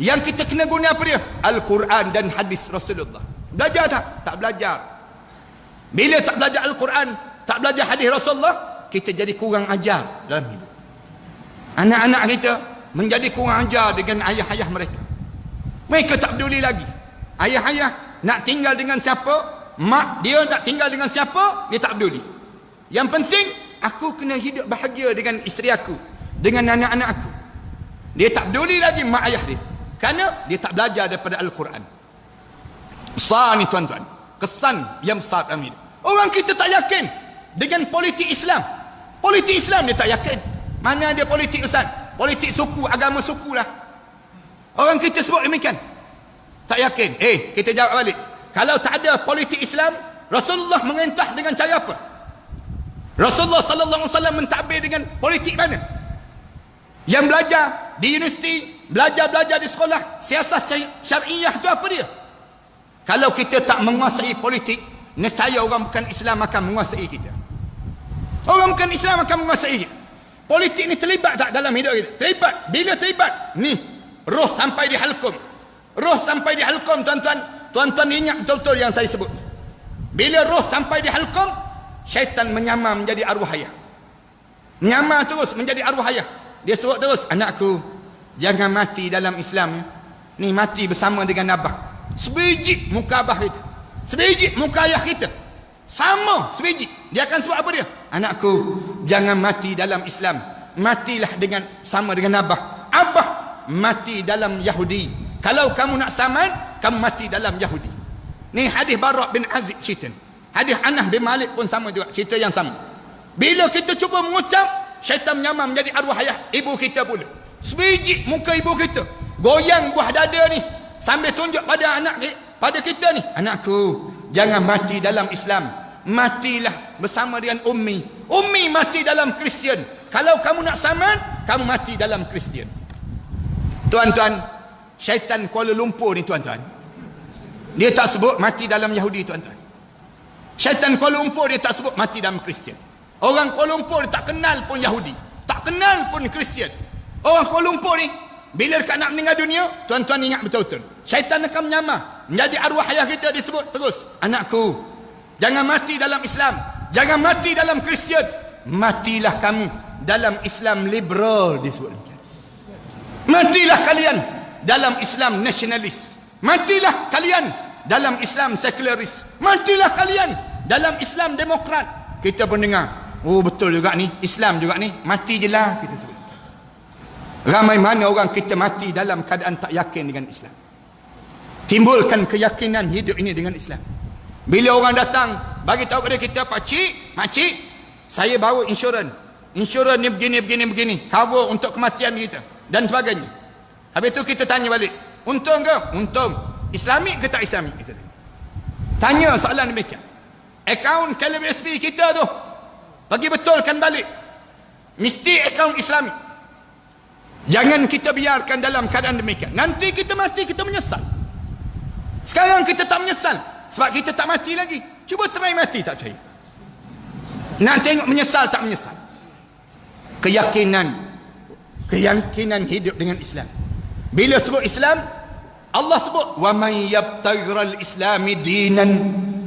Yang kita kena guna apa dia? Al-Quran dan hadis Rasulullah. Belajar tak? Tak belajar. Bila tak belajar Al-Quran, tak belajar hadis Rasulullah, kita jadi kurang ajar dalam hidup. Anak-anak kita menjadi kurang ajar dengan ayah-ayah mereka. Mereka tak peduli lagi. Ayah-ayah nak tinggal dengan siapa, mak dia nak tinggal dengan siapa, dia tak peduli. Yang penting, aku kena hidup bahagia dengan isteri aku, dengan anak-anak aku. Dia tak peduli lagi mak ayah dia, kerana dia tak belajar daripada Al-Quran. Besar ni tuan-tuan, kesan yang besar dalam hidup. Orang kita tak yakin dengan politik Islam. Politik Islam dia tak yakin. Mana ada politik Ustaz? Politik suku, agama suku lah. Orang kita sebut demikian. Tak yakin. Kita jawab balik. Kalau tak ada politik Islam, Rasulullah merintah dengan cara apa? Rasulullah sallallahu alaihi wasallam mentadbir dengan politik mana? Yang belajar di universiti, belajar di sekolah, siasat syariah tu apa dia? Kalau kita tak menguasai politik, nescaya orang bukan Islam akan menguasai kita. Orang bukan Islam akan menguasai kita. Politik ni terlibat tak dalam hidup kita? Terlibat. Bila terlibat, ni roh sampai di halqum. Roh sampai di halqum, tuan-tuan. Tuan-tuan ingat betul-betul yang saya sebut. Bila roh sampai di halqum, syaitan menyamar menjadi arwah ayah. Menyamar terus menjadi arwah ayah. Dia sebut terus, anakku, jangan mati dalam Islam ya. Ni mati bersama dengan Abah. Sebiji muka Abah kita, sebiji muka ayah kita, sama sebiji. Dia akan sebut apa dia? Anakku, jangan mati dalam Islam, matilah dengan sama dengan Abah. Abah mati dalam Yahudi. Kalau kamu nak saman, kamu mati dalam Yahudi. Ni hadis Bara' bin Azib cerita. Hadis Anas bin Malik pun sama juga, cerita yang sama. Bila kita cuba mengucap, syaitan menyamar menjadi arwah ayah ibu kita pula. Sebiji muka ibu kita, goyang buah dada ni, sambil tunjuk pada pada kita ni, anakku, jangan mati dalam Islam, matilah bersama dengan Ummi. Ummi mati dalam Kristian. Kalau kamu nak saman, kamu mati dalam Kristian. Tuan-tuan, syaitan Kuala Lumpur ni tuan-tuan, dia tak sebut mati dalam Yahudi tuan-tuan. Syaitan Kuala Lumpur dia tak sebut mati dalam Kristian. Orang Kuala Lumpur tak kenal pun Yahudi, tak kenal pun Kristian. Orang Kuala Lumpur ni, bila dekat nak meninggal dunia, tuan-tuan ingat betul-betul, syaitan akan menyamar menjadi arwah ayah kita. Disebut terus, anakku, jangan mati dalam Islam, jangan mati dalam Kristian, matilah kamu dalam Islam liberal. Disebut matilah kalian dalam Islam nasionalis, matilah kalian dalam Islam sekularis, matilah kalian dalam Islam demokrat. Kita pun dengar, oh betul juga ni, Islam juga ni, mati je lah, kita sebut. Ramai mana orang kita mati dalam keadaan tak yakin dengan Islam. Timbulkan keyakinan hidup ini dengan Islam. Bila orang datang bagi tahu pada kita, pakcik, makcik, saya bawa insurans ni begini, cover untuk kematian kita dan sebagainya. Habis tu kita tanya balik, untung ke? Untung. Islamik ke tak Islamik? Kita tanya soalan demikian. Akaun KLBSP kita tu bagi betulkan balik, mesti akaun Islamik. Jangan kita biarkan dalam keadaan demikian. Nanti kita mati, kita menyesal. Sekarang kita tak menyesal sebab kita tak mati lagi. Cuba try mati, tak percaya. Nak tengok menyesal tak menyesal. Keyakinan hidup dengan Islam. Bila sebut Islam, Allah sebut, wa man yabtaghiral islami dinan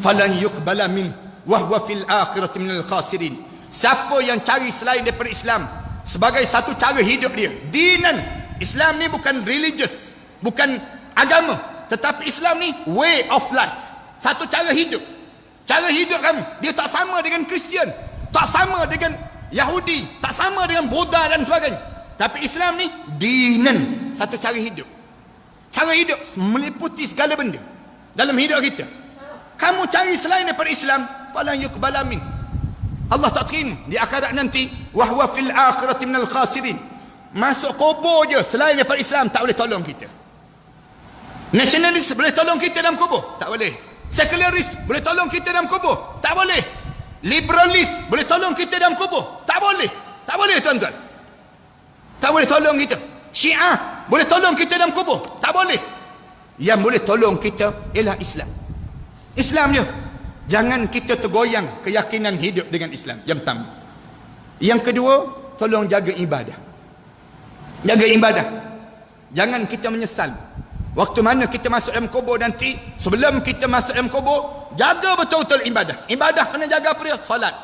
falan yuqbala min wa huwa fil akhirati minal khasirin. Siapa yang cari selain daripada Islam sebagai satu cara hidup dia, dinan, Islam ni bukan religious, bukan agama, tetapi Islam ni way of life, satu cara hidup. Cara hidup kamu, dia tak sama dengan Kristian, tak sama dengan Yahudi, tak sama dengan Buddha dan sebagainya. Tapi Islam ni dinan, satu cara hidup. Cara hidup meliputi segala benda dalam hidup kita. Kamu cari selain daripada Islam, falan yuqbala min, Allah tak terima di akhirat nanti. Wa huwa fil akhirati minal khasirin. Masuk kubur je selain daripada Islam tak boleh tolong kita. Nationalist boleh tolong kita dalam kubur? Tak boleh. Secularist boleh tolong kita dalam kubur? Tak boleh. Liberalist boleh tolong kita dalam kubur? Tak boleh. Tak boleh tuan-tuan. Tak boleh tolong kita. Syiah boleh tolong kita dalam kubur? Tak boleh. Yang boleh tolong kita ialah Islam. Islam je. Jangan kita tergoyang keyakinan hidup dengan Islam. Yang pertama. Yang kedua, tolong jaga ibadah. Jaga ibadah. Jangan kita menyesal. Waktu mana kita masuk dalam kubur nanti, sebelum kita masuk dalam kubur, jaga betul-betul ibadah. Ibadah kena jaga apa dia? Salat.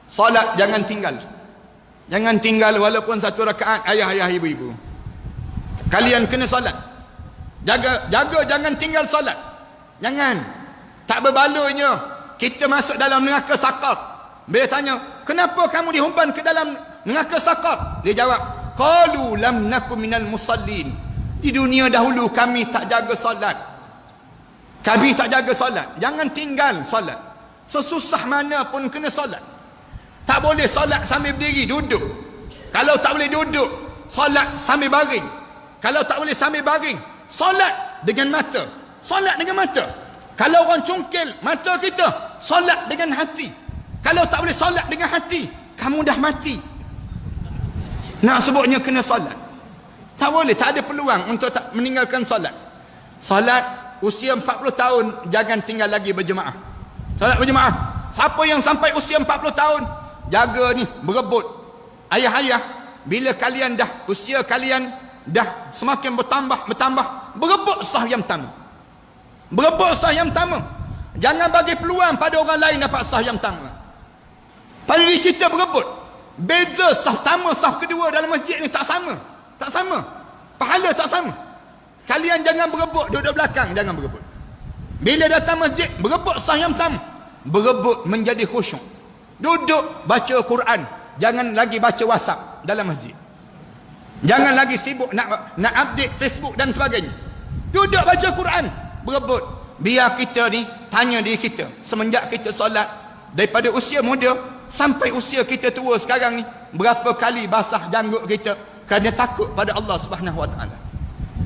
Salat jangan tinggal. Jangan tinggal walaupun satu rakaat, ayah-ayah, ibu-ibu. Kalian kena salat. Jaga jangan tinggal salat. Jangan. Tak berbaloi-nya kita masuk dalam neraka sakar. Bila tanya, kenapa kamu dihumban ke dalam neraka sakar? Dia jawab, qalu lam nakum minal musallin. Di dunia dahulu kami tak jaga solat. Kami tak jaga solat. Jangan tinggal solat. Sesusah mana pun kena solat. Tak boleh solat sambil berdiri, duduk. Kalau tak boleh duduk, solat sambil baring. Kalau tak boleh sambil baring, solat dengan mata. Solat dengan mata. Kalau orang cungkil mata kita, solat dengan hati. Kalau tak boleh solat dengan hati, kamu dah mati. Nak sebutnya kena solat. Tak boleh, tak ada peluang untuk tak meninggalkan solat. Solat usia 40 tahun, jangan tinggal lagi berjemaah. Solat berjemaah. Siapa yang sampai usia 40 tahun, jaga ni, berebut. Ayah-ayah, bila kalian dah, usia kalian dah semakin bertambah, berebut sah yang pertama. Berebut sah yang pertama. Jangan bagi peluang pada orang lain dapat sah yang pertama. Pada diri kita berebut. Beza sah pertama, sah kedua dalam masjid ni tak sama. Tak sama. Pahala tak sama. Kalian jangan berebut duduk belakang, jangan berebut. Bila datang masjid, berebut sah yang pertama. Berebut menjadi khusyuk. Duduk baca Quran. Jangan lagi baca WhatsApp dalam masjid. Jangan lagi sibuk nak update Facebook dan sebagainya. Duduk baca Quran. Berebut. Biar kita ni tanya diri kita, semenjak kita solat daripada usia muda sampai usia kita tua sekarang ni, berapa kali basah janggut kita kerana takut pada Allah Subhanahu Wa Taala.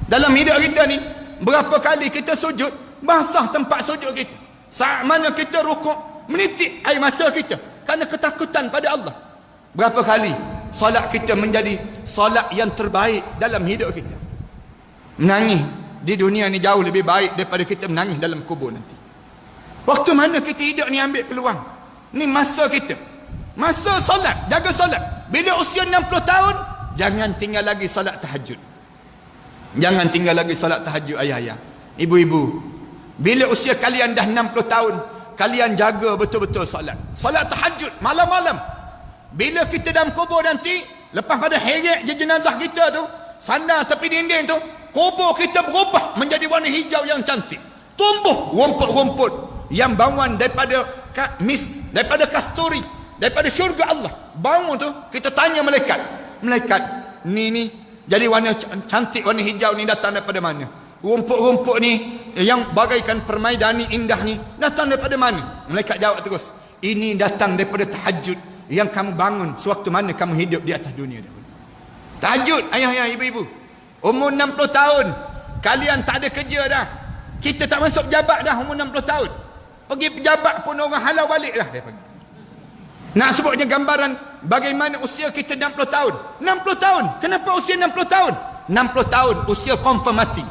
Dalam hidup kita ni, berapa kali kita sujud, basah tempat sujud kita. Saat mana kita rukuk, menitik air mata kita kerana ketakutan pada Allah. Berapa kali solat kita menjadi solat yang terbaik dalam hidup kita. Menangis di dunia ni jauh lebih baik daripada kita menangis dalam kubur nanti. Waktu mana kita hidup ni ambil peluang. Ni masa kita. Masa solat, jaga solat. Bila usia 60 tahun, jangan tinggal lagi solat tahajud. Jangan tinggal lagi solat tahajud ayah-ayah, ibu-ibu. Bila usia kalian dah 60 tahun, kalian jaga betul-betul solat. Solat tahajud malam-malam. Bila kita dalam kubur nanti, lepas pada heret je jenazah kita tu, sandar tepi dinding tu, kubur kita berubah menjadi warna hijau yang cantik. Tumbuh rumput-rumput yang bangun daripada mist, daripada kasturi, daripada syurga Allah. Bangun tu, kita tanya malaikat. Malaikat, ni jadi warna cantik, warna hijau ni datang daripada mana? Rumput-rumput ni yang bagaikan permaidani indah ni datang daripada mana? Malaikat jawab terus, ini datang daripada tahajud yang kamu bangun sewaktu mana kamu hidup di atas dunia dahulu. Tahajud, ayah-ayah, ibu-ibu. Umur 60 tahun, kalian tak ada kerja dah. Kita tak masuk pejabat dah umur 60 tahun. Pergi pejabat pun orang halau balik dah dia pergi. Nak sebutnya gambaran bagaimana usia kita 60 tahun. 60 tahun. Kenapa usia 60 tahun? 60 tahun usia konfirmati.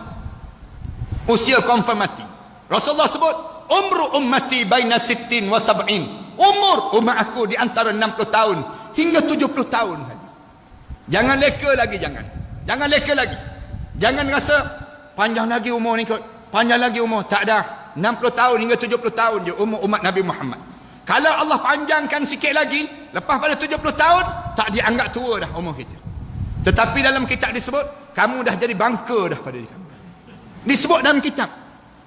Usia konfirmati. Rasulullah sebut, umru ummati baina 60 wa 70. Umur umat aku di antara 60 tahun hingga 70 tahun saja. Jangan leka lagi, jangan. Jangan leka lagi. Jangan rasa panjang lagi umur ni kot. Panjang lagi umur. Tak dah. 60 tahun hingga 70 tahun je umur umat Nabi Muhammad. Kalau Allah panjangkan sikit lagi, lepas pada 70 tahun, tak dianggap tua dah umur kita. Tetapi dalam kitab disebut, kamu dah jadi bangka dah pada diri kamu. Disebut dalam kitab.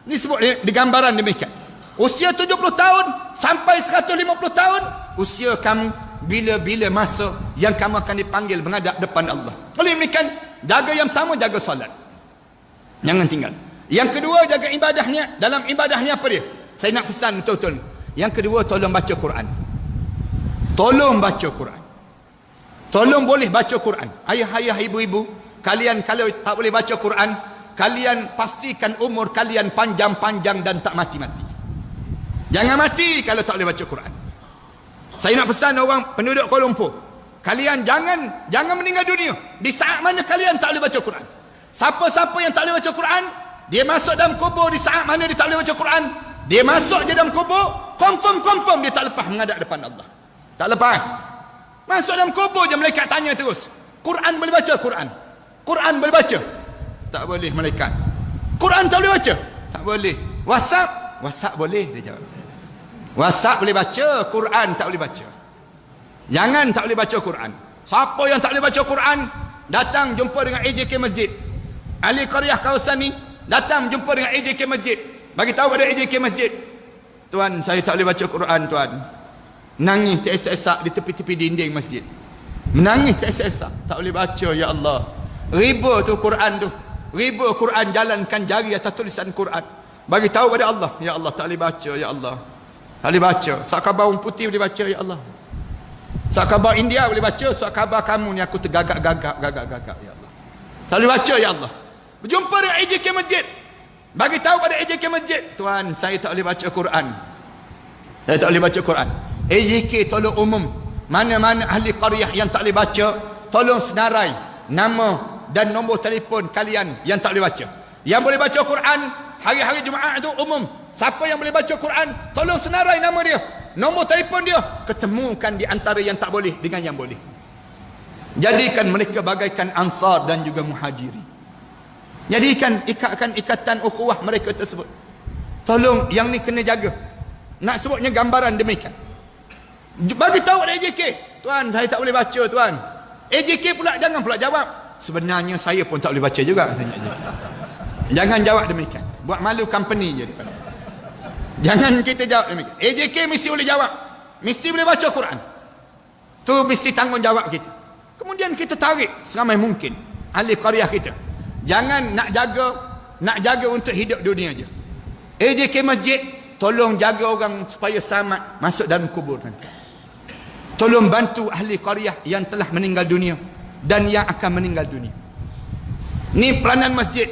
Disebut di gambaran demikian. Usia 70 tahun sampai 150 tahun, usia kamu bila-bila masa yang kamu akan dipanggil menghadap depan Allah. Oleh demikian, jaga yang pertama, jaga solat. Jangan tinggal. Yang kedua, jaga ibadahnya. Dalam ibadahnya apa dia? Saya nak pesan betul-betul. Yang kedua, tolong baca Quran. Tolong baca Quran. Tolong boleh baca Quran. Ayah-ayah, ibu-ibu, kalian kalau tak boleh baca Quran, kalian pastikan umur kalian panjang-panjang dan tak mati-mati. Jangan mati kalau tak boleh baca Quran. Saya nak pesan orang penduduk Kuala Lumpur, kalian jangan meninggal dunia di saat mana kalian tak boleh baca Quran. Siapa-siapa yang tak boleh baca Quran, dia masuk dalam kubur di saat mana dia tak boleh baca Quran, dia masuk je dalam kubur, confirm dia tak lepas menghadap depan Allah. Tak lepas. Masuk dalam kubur je malaikat tanya terus. Quran boleh baca? Quran boleh baca? Tak boleh malaikat. Quran tak boleh baca? Tak boleh. WhatsApp boleh, dia jawab. WhatsApp boleh baca, Quran tak boleh baca. Jangan tak boleh baca Quran. Siapa yang tak boleh baca Quran, datang jumpa dengan AJK Masjid. Ahli qaryah kawasan ni datang jumpa dengan AJK Masjid. Bagi tahu pada AJK Masjid, tuan, saya tak boleh baca Quran, tuan. Menangis teresak-esak di tepi-tepi dinding masjid. Menangis teresak-esak, tak boleh baca, ya Allah. Riba tu Quran tu. Riba Quran, jalankan jari atas tulisan Quran. Bagi tahu pada Allah, ya Allah, tak boleh baca, ya Allah. Tak boleh baca. Surat khabar orang putih boleh baca, ya Allah. Surat khabar India boleh baca, surat khabar kamu ni aku tergagak-gagak, ya Allah. Tak boleh baca, ya Allah. Berjumpa dengan AJK Masjid. Bagi tahu pada AJK Masjid, tuan, saya tak boleh baca Quran. Saya tak boleh baca Quran. AJK tolong umum, mana-mana ahli qaryah yang tak boleh baca, tolong senarai nama dan nombor telefon kalian yang tak boleh baca. Yang boleh baca Quran, hari-hari Jumaat itu umum. Siapa yang boleh baca Quran, tolong senarai nama dia, nombor telefon dia, ketemukan di antara yang tak boleh dengan yang boleh. Jadikan mereka bagaikan ansar dan juga muhajiri. Jadikan ikatan ukhuwah mereka tersebut. Tolong yang ni kena jaga. Nak sebutnya gambaran demikian. Bagi tahu pada AJK, tuan, saya tak boleh baca, tuan. AJK pula jangan pula jawab, sebenarnya saya pun tak boleh baca juga. Jangan jawab demikian. Buat malu company je depan. Jangan kita jawab demikian. AJK mesti boleh jawab, mesti boleh baca Quran. Tu mesti tanggungjawab kita. Kemudian kita tarik seramai mungkin ahli qaryah kita. Jangan nak jaga untuk hidup dunia je. AJK Masjid, tolong jaga orang supaya selamat masuk dalam kubur nanti. Tolong bantu ahli qaryah yang telah meninggal dunia dan yang akan meninggal dunia. Ni peranan masjid.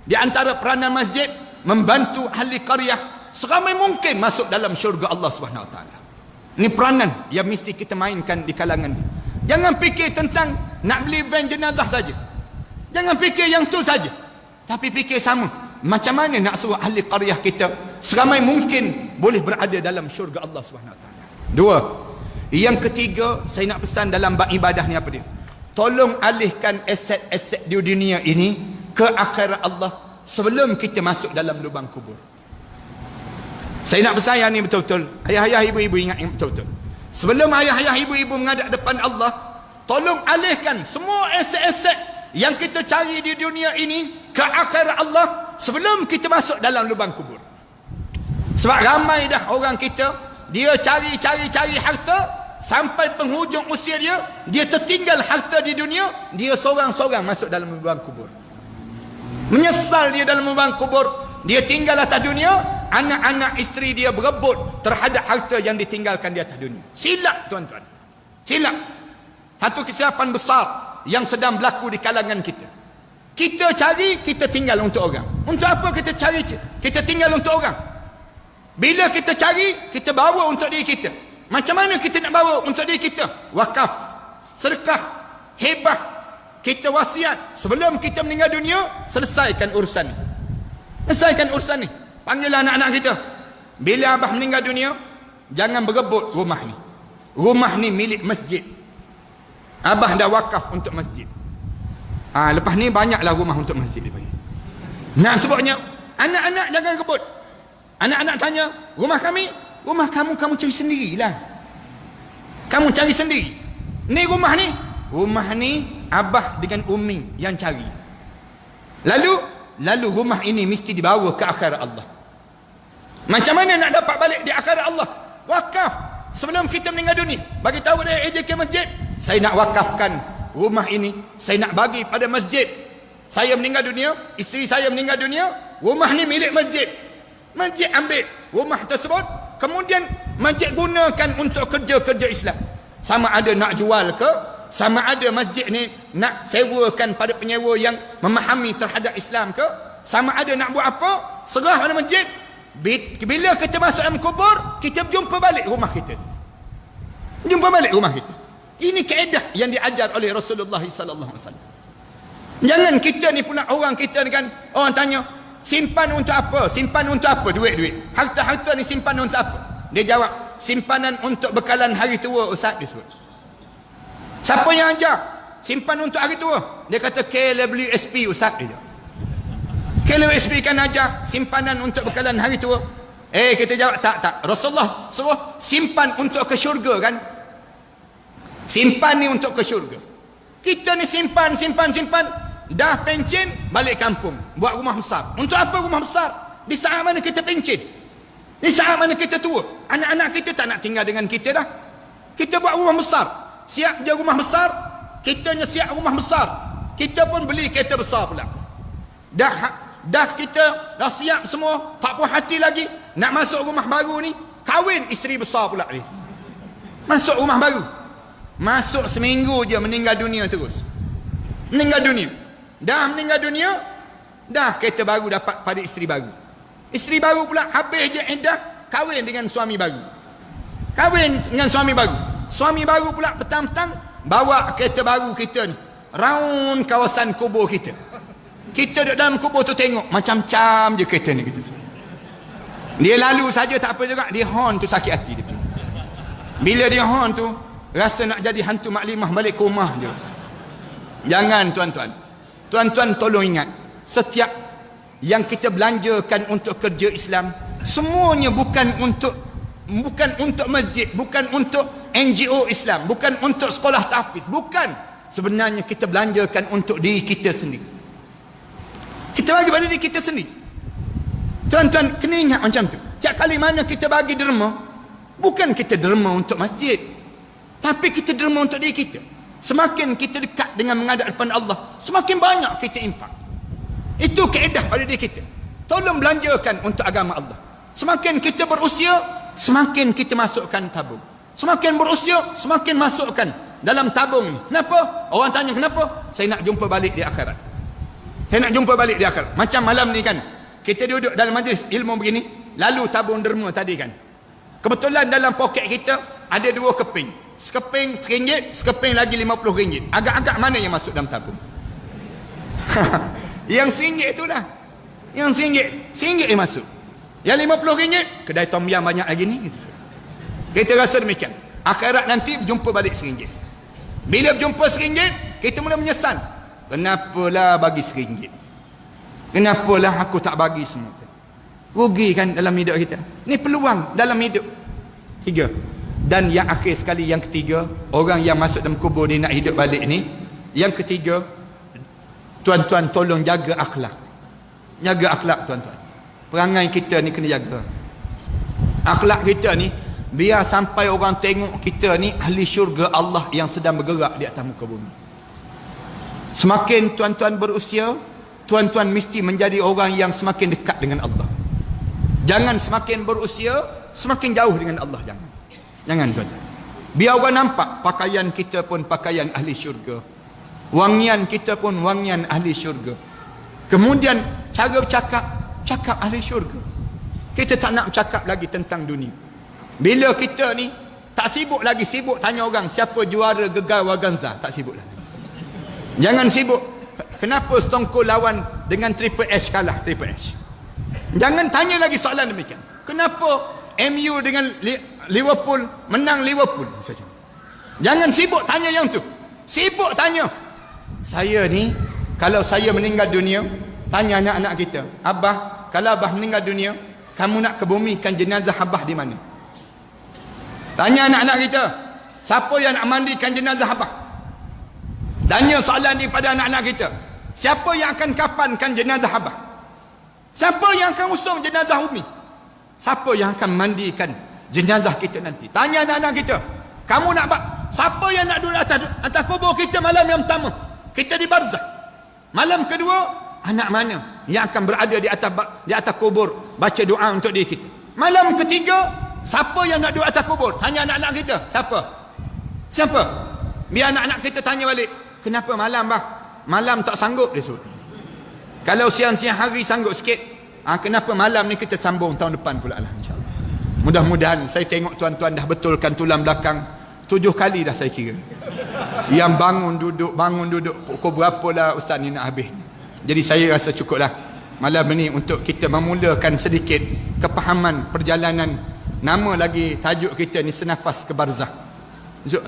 Di antara peranan masjid, membantu ahli qaryah seramai mungkin masuk dalam syurga Allah Subhanahu Wa Taala. Ini peranan yang mesti kita mainkan di kalangan ini. Jangan fikir tentang nak beli van jenazah saja. Jangan fikir yang tu saja. Tapi fikir sama. Macam mana nak suruh ahli qaryah kita seramai mungkin boleh berada dalam syurga Allah Subhanahu Wa Taala. Dua. Yang ketiga, saya nak pesan dalam bab ibadah ni apa dia? Tolong alihkan aset-aset di dunia ini ke akhirat Allah sebelum kita masuk dalam lubang kubur. Saya nak pesan yang ni betul-betul. Ayah-ayah, ibu-ibu ingat yang betul-betul. Sebelum ayah-ayah, ibu-ibu menghadap depan Allah, tolong alihkan semua aset-aset yang kita cari di dunia ini ke akhirat Allah sebelum kita masuk dalam lubang kubur. Sebab ramai dah orang kita, dia cari harta sampai penghujung usia dia tertinggal harta di dunia, dia sorang-sorang masuk dalam lubang kubur. Menyesal dia dalam lubang kubur, dia tinggal atas dunia, anak-anak isteri dia berebut terhadap harta yang ditinggalkan di atas dunia. Silap, tuan-tuan. Silap. Satu kesilapan besar yang sedang berlaku di kalangan kita. Kita cari, kita tinggal untuk orang. Untuk apa kita cari, kita tinggal untuk orang? Bila kita cari, kita bawa untuk diri kita. Macam mana kita nak bawa untuk diri kita? Wakaf, sedekah, hebah, kita wasiat. Sebelum kita meninggal dunia, selesaikan urusan ni. Selesaikan urusan ni. Panggillah anak-anak kita. Bila abah meninggal dunia, jangan berebut rumah ni. Rumah ni milik masjid. Abah dah wakaf untuk masjid. Lepas ni banyaklah rumah untuk masjid dia bagi. Nak sebutnya, anak-anak jangan rebut. Anak-anak tanya, rumah kami? Rumah kamu cari sendirilah. Kamu cari sendiri. Ni rumah ni abah dengan umi yang cari. Lalu rumah ini mesti dibawa ke akhirat Allah. Macam mana nak dapat balik di akhirat Allah? Wakaf. Sebelum kita meninggal dunia, bagi tahu dia AJK masjid, saya nak wakafkan rumah ini, saya nak bagi pada masjid. Saya meninggal dunia, isteri saya meninggal dunia, rumah ni milik masjid. Masjid ambil rumah tersebut, kemudian masjid gunakan untuk kerja-kerja Islam. Sama ada nak jual ke, sama ada masjid ni nak sewakan pada penyewa yang memahami terhadap Islam ke, sama ada nak buat apa, serah pada masjid. Bila kita masuk dalam kubur, kita jumpa balik rumah kita. Jumpa balik rumah kita. Ini kaedah yang diajar oleh Rasulullah sallallahu alaihi wasallam. Jangan kita ni pula, orang kita ni kan, orang tanya, simpan untuk apa? Simpan untuk apa duit-duit? Harta-harta ni simpan untuk apa? Dia jawab, simpanan untuk bekalan hari tua, ustaz, dia sebut. Siapa yang ajar? Simpan untuk hari tua. Dia kata KWSP, ustaz, dia jawab. KWSP kan ajar simpanan untuk bekalan hari tua. Kita jawab, tak. Rasulullah suruh simpan untuk ke syurga kan? Simpan ni untuk ke syurga. Kita ni simpan. Dah pencen, balik kampung. Buat rumah besar. Untuk apa rumah besar? Di saat mana kita pencen? Di saat mana kita tua? Anak-anak kita tak nak tinggal dengan kita dah. Kita buat rumah besar. Siap je rumah besar. Kitanya siap rumah besar. Kita pun beli kereta besar pula. Dah kita dah siap semua, tak puas hati lagi nak masuk rumah baru ni, kahwin isteri besar pula ni. Masuk rumah baru. Masuk seminggu je meninggal dunia terus. Meninggal dunia. Dah meninggal dunia, dah kereta baru dapat pada isteri baru. Isteri baru pula habis je iddah, kahwin dengan suami baru. Kahwin dengan suami baru. Suami baru pula petang-petang bawa kereta baru kita ni round kawasan kubur kita. Kita duduk dalam kubur tu tengok macam-macam je kereta ni kita semua. Dia lalu saja tak apa juga, dia horn tu sakit hati dia. Bila dia horn tu rasa nak jadi hantu maklimah balik ke rumah je. Jangan tuan-tuan. Tuan-tuan tolong ingat, setiap yang kita belanjakan untuk kerja Islam, semuanya bukan untuk masjid, bukan untuk NGO Islam, bukan untuk sekolah tahfiz, bukan. Sebenarnya kita belanjakan untuk diri kita sendiri. Kita bagi pada diri kita sendiri. Tuan-tuan kena ingat macam tu. Tiap kali mana kita bagi derma, bukan kita derma untuk masjid, tapi kita derma untuk diri kita. Semakin kita dekat dengan menghadap depan Allah, semakin banyak kita infak. Itu kaedah pada diri kita. Tolong belanjakan untuk agama Allah. Semakin kita berusia, semakin kita masukkan tabung. Semakin berusia, semakin masukkan dalam tabung ni. Kenapa? Orang tanya kenapa? Saya nak jumpa balik di akhirat. Saya nak jumpa balik di akhirat. Macam malam ni kan, kita duduk dalam majlis ilmu begini, lalu tabung derma tadi kan, kebetulan dalam poket kita ada 2 keping. Sekeping RM1, sekeping lagi RM50. Agak-agak mana yang masuk dalam tabung? Yang RM1 tu lah. Yang RM1 yang masuk. Yang RM50, kedai tom yam banyak lagi ni. Kita rasa demikian. Akhirat nanti jumpa balik RM1. Bila jumpa RM1, kita mula menyesal. Kenapalah bagi RM1? Kenapalah aku tak bagi semua? Rugi kan dalam hidup kita. Ni peluang dalam hidup. 3. Dan yang akhir sekali, yang ketiga, orang yang masuk dalam kubur ni nak hidup balik ni. Yang ketiga, tuan-tuan tolong jaga akhlak. Jaga akhlak tuan-tuan. Perangai kita ni kena jaga. Akhlak kita ni, biar sampai orang tengok kita ni ahli syurga Allah yang sedang bergerak di atas muka bumi. Semakin tuan-tuan berusia, tuan-tuan mesti menjadi orang yang semakin dekat dengan Allah. Jangan semakin berusia semakin jauh dengan Allah. Jangan tuan-tuan. Biar orang nampak pakaian kita pun pakaian ahli syurga, wangian kita pun wangian ahli syurga. Kemudian cara cakap ahli syurga. Kita tak nak cakap lagi tentang dunia. Bila kita ni tak sibuk lagi tanya orang siapa juara Gegar Waganza, tak sibuk lagi. Jangan sibuk kenapa Stone Cold lawan dengan Triple H kalah Triple H. Jangan tanya lagi soalan demikian. Kenapa MU dengan Liverpool menang Liverpool saja. Jangan sibuk tanya yang tu. Sibuk tanya, saya ni kalau saya meninggal dunia, tanya anak-anak kita, abah, kalau abah meninggal dunia, kamu nak kebumikan jenazah abah di mana? Tanya anak-anak kita, Siapa yang nak mandikan jenazah abah? Tanya soalan ni pada anak-anak kita. Siapa yang akan kafankan jenazah abah? Siapa yang akan usung jenazah umi? Siapa yang akan mandikan jenazah kita nanti? Tanya anak-anak kita. Kamu nak siapa yang nak duduk atas kubur kita malam yang pertama? Kita di barzah. Malam kedua, anak mana yang akan berada di atas kubur baca doa untuk diri kita? Malam ketiga, siapa yang nak duduk atas kubur? Tanya anak-anak kita. Siapa? Biar anak-anak kita tanya balik. Kenapa malam bah? Malam tak sanggup dia sebut. Kalau siang-siang hari sanggup sikit. Kenapa malam ni kita sambung tahun depan pula lah, insyaAllah. Mudah-mudahan saya tengok tuan-tuan dah betulkan tulang belakang 7 kali dah saya kira. Yang bangun duduk pukul berapa lah ustaz ni nak habis. Jadi saya rasa cukup lah malam ni untuk kita memulakan sedikit kepahaman perjalanan. Nama lagi tajuk kita ni senafas ke barzah.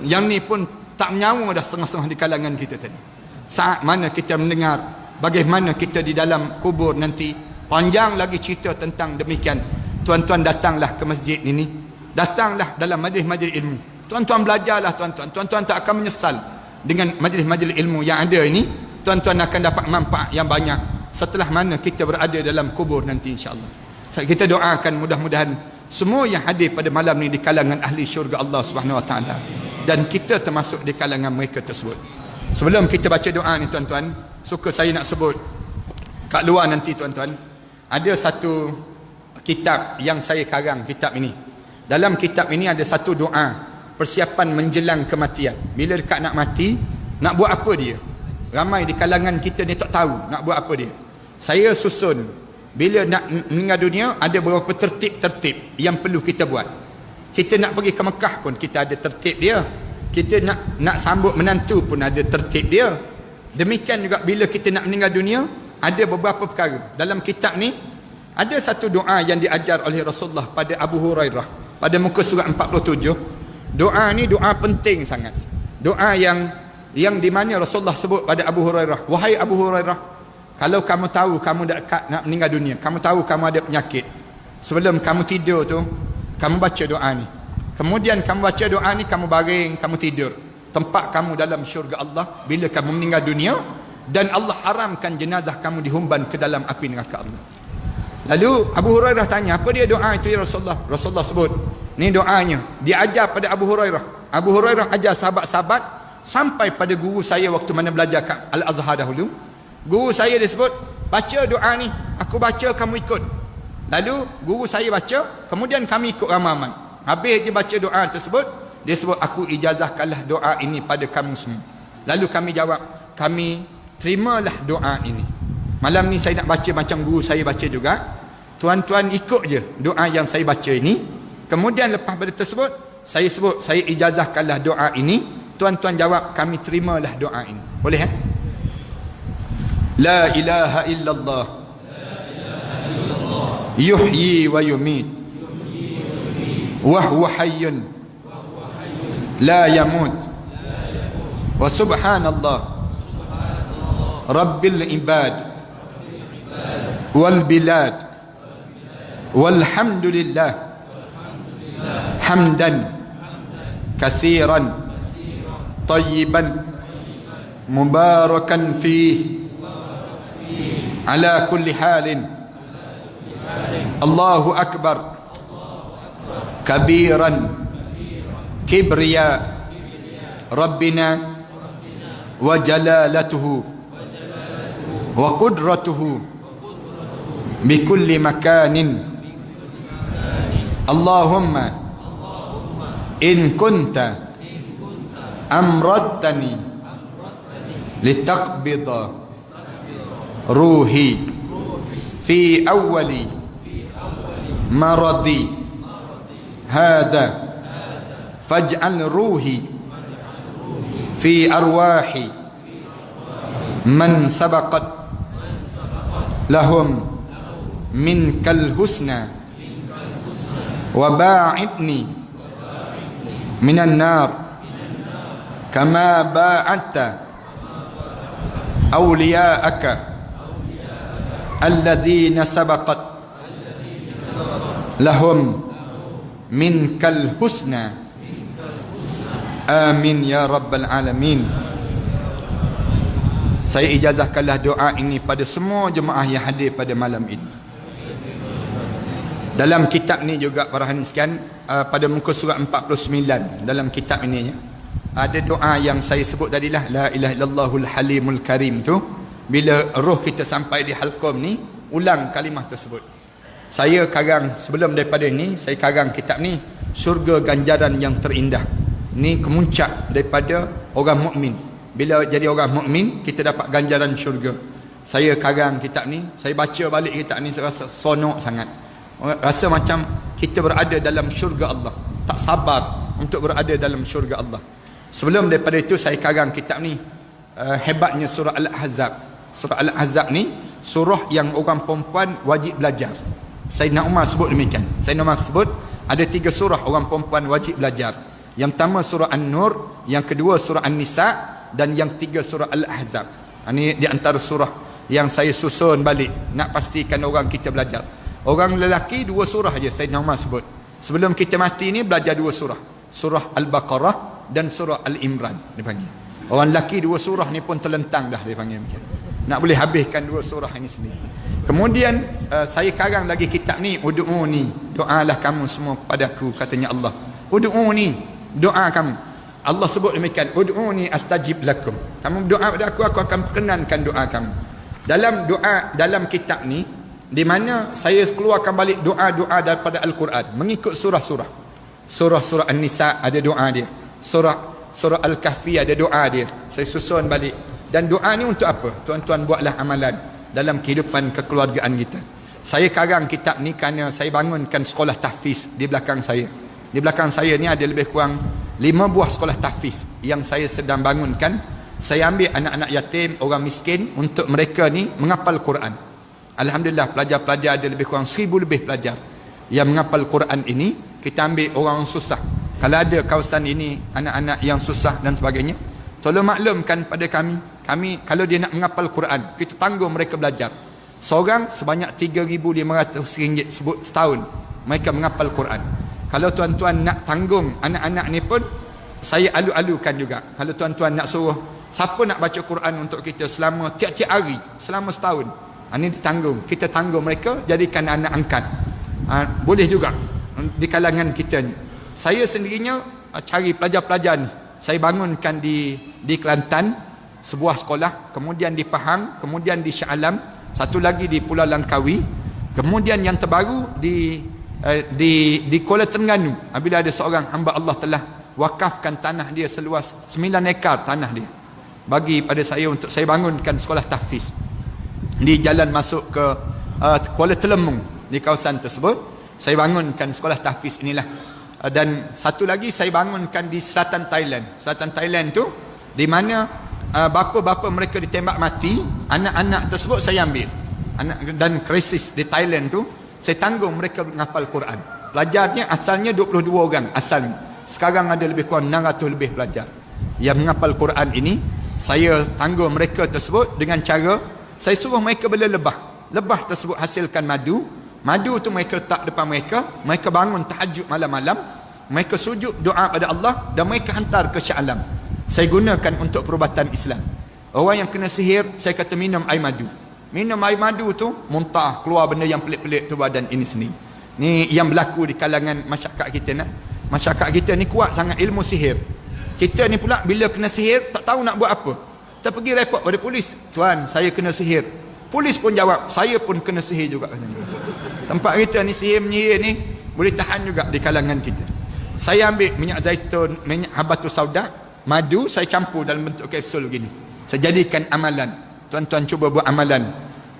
Yang ni pun tak menyawa dah setengah-setengah di kalangan kita tadi. Saat mana kita mendengar bagaimana kita di dalam kubur nanti. Panjang lagi cerita tentang demikian. Tuan-tuan datanglah ke masjid ini. Datanglah dalam majlis-majlis ilmu. Tuan-tuan belajarlah tuan-tuan. Tuan-tuan tak akan menyesal dengan majlis-majlis ilmu yang ada ini. Tuan-tuan akan dapat manfaat yang banyak setelah mana kita berada dalam kubur nanti, insya-Allah. Kita doakan mudah-mudahan semua yang hadir pada malam ni di kalangan ahli syurga Allah Subhanahu Wa Taala, dan kita termasuk di kalangan mereka tersebut. Sebelum kita baca doa ni tuan-tuan, suka saya nak sebut kat luar nanti tuan-tuan, ada satu kitab yang saya karang, kitab ini. Dalam kitab ini ada satu doa persiapan menjelang kematian. Bila dekat nak mati, nak buat apa dia? Ramai di kalangan kita ni tak tahu nak buat apa dia. Saya susun, bila nak meninggal dunia, ada beberapa tertib-tertib yang perlu kita buat. Kita nak pergi ke Mekah pun kita ada tertib dia. Kita nak sambut menantu pun ada tertib dia. Demikian juga bila kita nak meninggal dunia, ada beberapa perkara. Dalam kitab ni ada satu doa yang diajar oleh Rasulullah pada Abu Hurairah pada muka surat 47. Doa ni doa penting sangat. Doa yang di mana Rasulullah sebut pada Abu Hurairah, wahai Abu Hurairah, kalau kamu tahu kamu dekat nak meninggal dunia, kamu tahu kamu ada penyakit, sebelum kamu tidur tu kamu baca doa ni. Kemudian kamu baca doa ni, kamu baring, kamu tidur. Tempat kamu dalam syurga Allah bila kamu meninggal dunia, dan Allah haramkan jenazah kamu dihumban ke dalam api neraka Allah. Lalu Abu Hurairah tanya, apa dia doa itu ya Rasulullah? Rasulullah sebut, ni doanya diajar pada Abu Hurairah. Abu Hurairah ajar sahabat-sahabat sampai pada guru saya waktu mana belajar kat Al-Azhar dahulu. Guru saya dia sebut, baca doa ni, aku baca kamu ikut. Lalu guru saya baca, kemudian kami ikut ramai-ramai. Habis dia baca doa tersebut, dia sebut, aku ijazahkanlah doa ini pada kamu semua. Lalu kami jawab, kami terimalah doa ini. Malam ni saya nak baca macam guru saya baca juga. Tuan-tuan ikut je doa yang saya baca ini. Kemudian lepas pada tersebut, saya sebut, saya ijazahkanlah doa ini. Tuan-tuan jawab, kami terimalah doa ini. Boleh eh? La ilaha illallah yuhyi wa yumit wa huwa hayyun la yamut wa subhanallah rabbil ibad wal bilad walhamdulillah hamdan kathiran tayyiban mubarakan fih ala kulli halin Allahu akbar kabiran kibriya rabbina wa jalalatuhu wa qudratuhu bikulli makanin Allahumma in kunta amradtani litaqbida ruhi fi awwali maradi hadha faj'al ruhi fi arwahi man sabaqat lahum minkal husna wa ba'idni minan nar kama ba'adta awliya'aka الذين سبقت لهم منك الحسنى Amin ya rabbal alamin. Saya ijazahkanlah doa ini pada semua jemaah yang hadir pada malam ini. Dalam kitab ni juga para hadirin sekalian, pada muka surat 49 dalam kitab ini ada doa yang saya sebut tadilah, la ilaha illallahul halimul karim tu. Bila roh kita sampai di halqum ni, ulang kalimah tersebut. Saya karang sebelum daripada ni, saya karang kitab ni, syurga ganjaran yang terindah. Ni kemuncak daripada orang mukmin. Bila jadi orang mukmin, kita dapat ganjaran syurga. Saya karang kitab ni, saya baca balik kitab ni, saya rasa sonok sangat. Rasa macam kita berada dalam syurga Allah. Tak sabar untuk berada dalam syurga Allah. Sebelum daripada itu saya karang kitab ni, hebatnya surah Al-Ahzab. Surah Al-Ahzab ni surah yang orang perempuan wajib belajar. Sayyidina Umar sebut demikian. Sayyidina Umar sebut ada 3 surah orang perempuan wajib belajar. Yang pertama surah An-Nur, yang kedua surah An-Nisa, dan yang 3 surah Al-Ahzab. Ini di antara surah yang saya susun balik nak pastikan orang kita belajar. Orang lelaki 2 surah aja Sayyidina Umar sebut. Sebelum kita mati ni belajar 2 surah. Surah Al-Baqarah dan surah Al-Imran dipanggil. Orang lelaki 2 surah ni pun terlentang dah dipanggil macam. Nak boleh habiskan 2 surah ini sendiri. Kemudian saya karang lagi kitab ni, ud'uni, doalah kamu semua kepadaku, katanya Allah. Ud'uni, doa kamu. Allah sebut demikian, ud'uni astajib lakum. Kamu berdoa pada aku akan perkenankan doa kamu. Dalam doa dalam kitab ni, di mana saya keluarkan balik doa-doa daripada Al-Quran mengikut surah-surah. Surah-surah An-Nisa ada doa dia. Surah Al-Kahfi ada doa dia. Saya susun balik. Dan doa ni untuk apa? Tuan-tuan buatlah amalan dalam kehidupan kekeluargaan kita. Saya karang kitab ni kerana saya bangunkan sekolah tahfiz di belakang saya. Di belakang saya ni ada lebih kurang 5 buah sekolah tahfiz yang saya sedang bangunkan. Saya ambil anak-anak yatim, orang miskin, untuk mereka ni menghafal Quran. Alhamdulillah, pelajar-pelajar ada lebih kurang 1000 lebih pelajar yang menghafal Quran ini. Kita ambil orang susah. Kalau ada kawasan ini anak-anak yang susah dan sebagainya, tolong maklumkan pada kami kalau dia nak menghafal Quran, kita tanggung mereka belajar. Seorang sebanyak RM3,500 setahun mereka menghafal Quran. Kalau tuan-tuan nak tanggung anak-anak ni pun, saya alu-alukan juga. Kalau tuan-tuan nak suruh siapa nak baca Quran untuk kita selama tiap-tiap hari, selama setahun, ini ditanggung. Kita tanggung mereka, jadikan anak angkat. Boleh juga di kalangan kita ni. Saya sendirinya cari pelajar-pelajar ni. Saya bangunkan di Kelantan sebuah sekolah, kemudian di Pahang, kemudian di Shah Alam, satu lagi di Pulau Langkawi, kemudian yang terbaru di Kuala Terengganu. Apabila ada seorang hamba Allah telah wakafkan tanah dia seluas 9 ekar tanah dia bagi pada saya untuk saya bangunkan sekolah tahfiz di jalan masuk ke Kuala Telemung. Di kawasan tersebut saya bangunkan sekolah tahfiz inilah. Dan satu lagi saya bangunkan di selatan Thailand. Selatan Thailand tu di mana bapa-bapa mereka ditembak mati, anak-anak tersebut saya ambil. Dan krisis di Thailand tu saya tanggung mereka menghafal Quran. Pelajarnya asalnya 22 orang asalnya. Sekarang ada lebih kurang 600 lebih pelajar yang menghafal Quran ini. Saya tanggung mereka tersebut dengan cara saya suruh mereka bela lebah. Lebah tersebut hasilkan madu. Madu tu mereka letak depan mereka. Mereka bangun tahajud malam-malam. Mereka sujud doa pada Allah dan mereka hantar ke Shah Alam. Saya gunakan untuk perubatan Islam. Orang yang kena sihir, saya kata minum air madu. Minum air madu tu muntah, keluar benda yang pelik-pelik tu badan ini sendiri. Ni yang berlaku di kalangan masyarakat kita nah. Masyarakat kita ni kuat sangat ilmu sihir. Kita ni pula bila kena sihir tak tahu nak buat apa. Kita pergi report pada polis. Tuan, saya kena sihir. Polis pun jawab, saya pun kena sihir juga. Tempat kita ni sihir menyihir ni boleh tahan juga di kalangan kita. Saya ambil minyak zaitun, minyak habatus sauda, madu, saya campur dalam bentuk kapsul begini. Saya jadikan amalan. Tuan-tuan cuba buat amalan.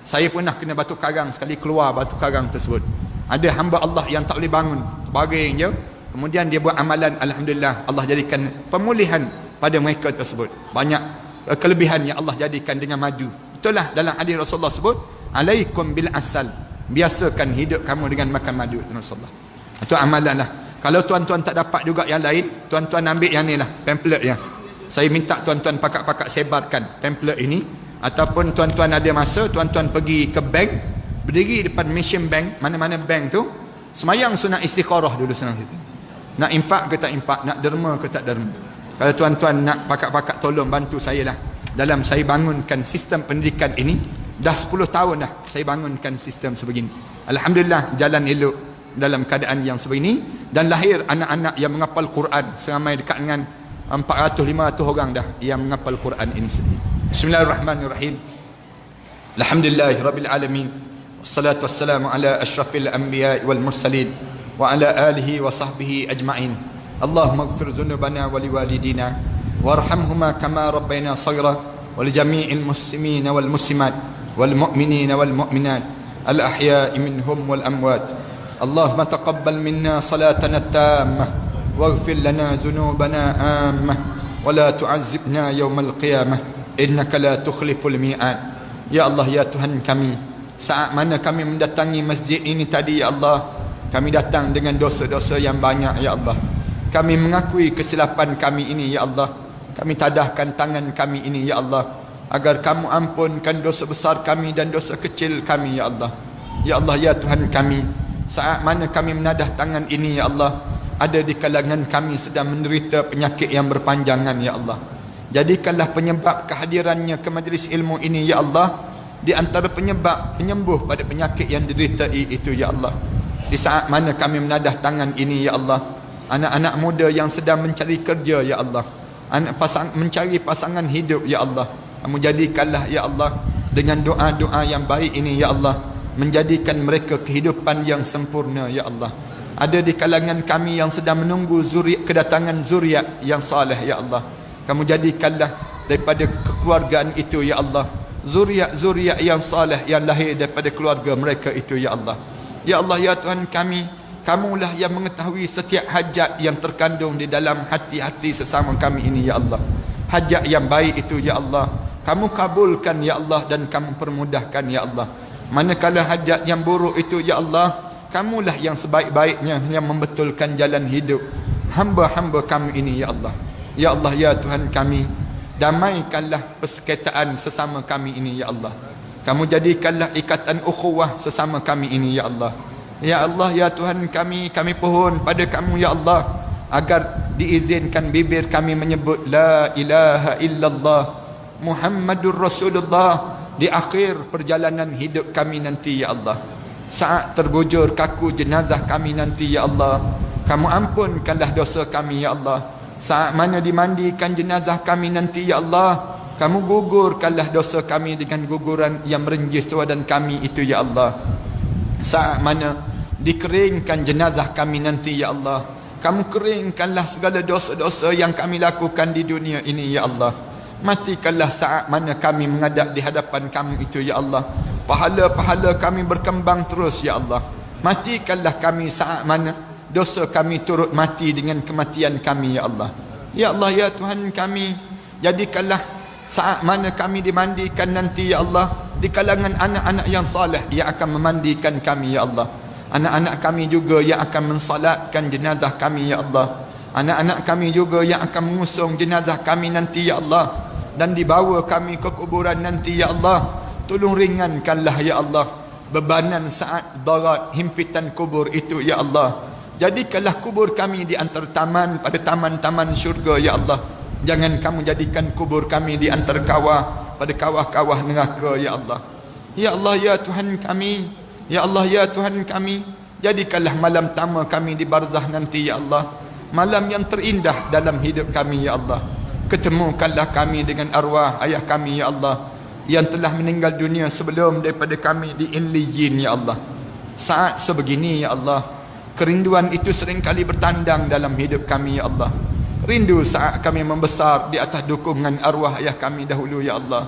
Saya pernah kena batu karang sekali, keluar batu karang tersebut. Ada hamba Allah yang tak boleh bangun, terbaring je. Kemudian dia buat amalan, alhamdulillah Allah jadikan pemulihan pada mereka tersebut. Banyak kelebihan yang Allah jadikan dengan madu. Itulah dalam hadis Rasulullah sebut, alaikum bil asal. Biasakan hidup kamu dengan makan madu, Rasulullah. Itu amalan lah. Kalau tuan-tuan tak dapat juga yang lain, tuan-tuan ambil yang ni lah, pamphlet yang saya minta tuan-tuan pakak-pakak sebarkan pamphlet ini. Ataupun tuan-tuan ada masa, tuan-tuan pergi ke bank, berdiri depan mission bank, mana-mana bank tu, semayang sunat istikharah dulu senang situ. Nak infak ke tak infak, nak derma ke tak derma. Kalau tuan-tuan nak pakak-pakak tolong bantu saya lah dalam saya bangunkan sistem pendidikan ini. Dah 10 tahun dah saya bangunkan sistem sebegini. Alhamdulillah jalan elok dalam keadaan yang sebegini, dan lahir anak-anak yang menghafal Quran seramai dekat dengan 400-500 orang dah yang menghafal Quran ini sendiri. Bismillahirrahmanirrahim. Alhamdulillahirabbil alamin. Wassalatu wassalamu ala asyrafil anbiya'i wal mursalin wa ala alihi wa sahbihi ajma'in. Allahumma ighfir dhunubana wa liwalidina warhamhuma kama rabbayana shaghira wa li jami'il muslimina wal muslimat wal mu'minina wal mu'minat al ahya'i minhum wal amwat. Allahumma taqabbal minna salatana at-tammah waghfir lana dhunubana ammah wa la tu'azzibna yawmal qiyamah innaka la tukhliful mi'ad. Ya Allah, ya Tuhan kami, saat mana kami mendatangi masjid ini tadi ya Allah, kami datang dengan dosa-dosa yang banyak ya Allah. Kami mengakui kesilapan kami ini ya Allah. Kami tadahkan tangan kami ini ya Allah, agar kamu ampunkan dosa besar kami dan dosa kecil kami ya Allah. Ya Allah, ya Tuhan kami, saat mana kami menadah tangan ini ya Allah, ada di kalangan kami sedang menderita penyakit yang berpanjangan ya Allah. Jadikanlah penyebab kehadirannya ke majlis ilmu ini ya Allah di antara penyebab penyembuh pada penyakit yang diderita itu ya Allah. Di saat mana kami menadah tangan ini ya Allah, anak-anak muda yang sedang mencari kerja ya Allah, mencari pasangan hidup ya Allah, kamu jadikanlah ya Allah dengan doa-doa yang baik ini ya Allah, menjadikan mereka kehidupan yang sempurna ya Allah. Ada di kalangan kami yang sedang menunggu kedatangan zuriat yang saleh ya Allah, kamu jadikanlah daripada kekeluargaan itu ya Allah zuriat yang saleh yang lahir daripada keluarga mereka itu ya Allah. Ya Allah, ya Tuhan kami, kamulah yang mengetahui setiap hajat yang terkandung di dalam hati-hati sesama kami ini ya Allah. Hajat yang baik itu ya Allah, kamu kabulkan ya Allah dan kamu permudahkan ya Allah. Manakala hajat yang buruk itu ya Allah, kamulah yang sebaik-baiknya yang membetulkan jalan hidup hamba-hamba kami ini ya Allah. Ya Allah, ya Tuhan kami, damaikanlah persekitaran sesama kami ini ya Allah. Kamu jadikanlah ikatan ukhuwah sesama kami ini ya Allah. Ya Allah, ya Tuhan kami, kami pohon pada kamu ya Allah, agar diizinkan bibir kami menyebut la ilaha illallah Muhammadur Rasulullah di akhir perjalanan hidup kami nanti ya Allah. Saat terbujur kaku jenazah kami nanti ya Allah, kamu ampunkanlah dosa kami ya Allah. Saat mana dimandikan jenazah kami nanti ya Allah, kamu gugurkanlah dosa kami dengan guguran yang merenjis badan kami itu ya Allah. Saat mana dikeringkan jenazah kami nanti ya Allah, kamu keringkanlah segala dosa-dosa yang kami lakukan di dunia ini ya Allah. Matikanlah saat mana kami menghadap di hadapan kamu itu ya Allah, pahala-pahala kami berkembang terus ya Allah. Matikanlah kami saat mana dosa kami turut mati dengan kematian kami ya Allah. Ya Allah, ya Tuhan kami, jadikanlah saat mana kami dimandikan nanti ya Allah, di kalangan anak-anak yang saleh yang akan memandikan kami ya Allah. Anak-anak kami juga yang akan mensalatkan jenazah kami ya Allah. Anak-anak kami juga yang akan mengusung jenazah kami nanti ya Allah, dan dibawa kami ke kuburan nanti ya Allah. Tolong ringankanlah ya Allah bebanan saat darat himpitan kubur itu ya Allah. Jadikanlah kubur kami di antara taman pada taman-taman syurga ya Allah. Jangan kamu jadikan kubur kami di antara kawah pada kawah-kawah neraka ya Allah. Ya Allah, ya Tuhan kami, ya Allah, ya Tuhan kami, jadikanlah malam tama kami di barzah nanti ya Allah, malam yang terindah dalam hidup kami ya Allah. Ketemukanlah kami dengan arwah ayah kami ya Allah, yang telah meninggal dunia sebelum daripada kami di Inliyin ya Allah. Saat sebegini ya Allah, kerinduan itu seringkali bertandang dalam hidup kami ya Allah. Rindu saat kami membesar di atas dukungan arwah ayah kami dahulu ya Allah.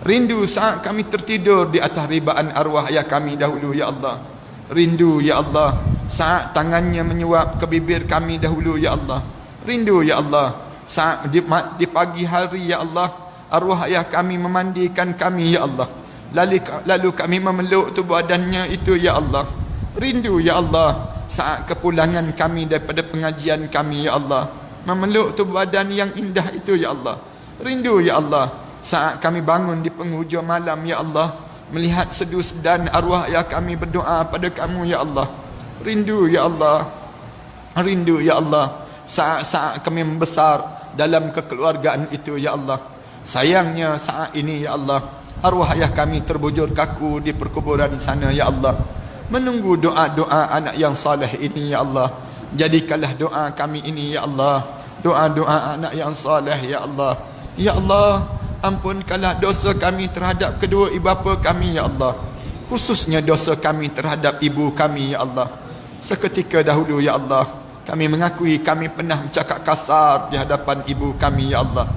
Rindu saat kami tertidur di atas ribaan arwah ayah kami dahulu ya Allah. Rindu ya Allah saat tangannya menyuap ke bibir kami dahulu ya Allah. Rindu ya Allah saat di pagi hari ya Allah, arwah ayah kami memandikan kami ya Allah, lalu kami memeluk tubuh badannya itu ya Allah. Rindu ya Allah saat kepulangan kami daripada pengajian kami ya Allah, memeluk tubuh badan yang indah itu ya Allah. Rindu ya Allah saat kami bangun di penghujung malam ya Allah, melihat sedu sedan arwah ayah kami berdoa pada kamu ya Allah. Rindu ya Allah, rindu ya Allah saat-saat kami membesar dalam kekeluargaan itu ya Allah. Sayangnya saat ini ya Allah, arwah ayah kami terbujur kaku di perkuburan sana ya Allah, menunggu doa-doa anak yang saleh ini ya Allah. Jadikanlah doa kami ini ya Allah doa-doa anak yang saleh ya Allah. Ya Allah, ampunkanlah dosa kami terhadap kedua ibu bapa kami ya Allah, khususnya dosa kami terhadap ibu kami ya Allah. Seketika dahulu ya Allah, kami mengakui kami pernah bercakap kasar di hadapan ibu kami ya Allah.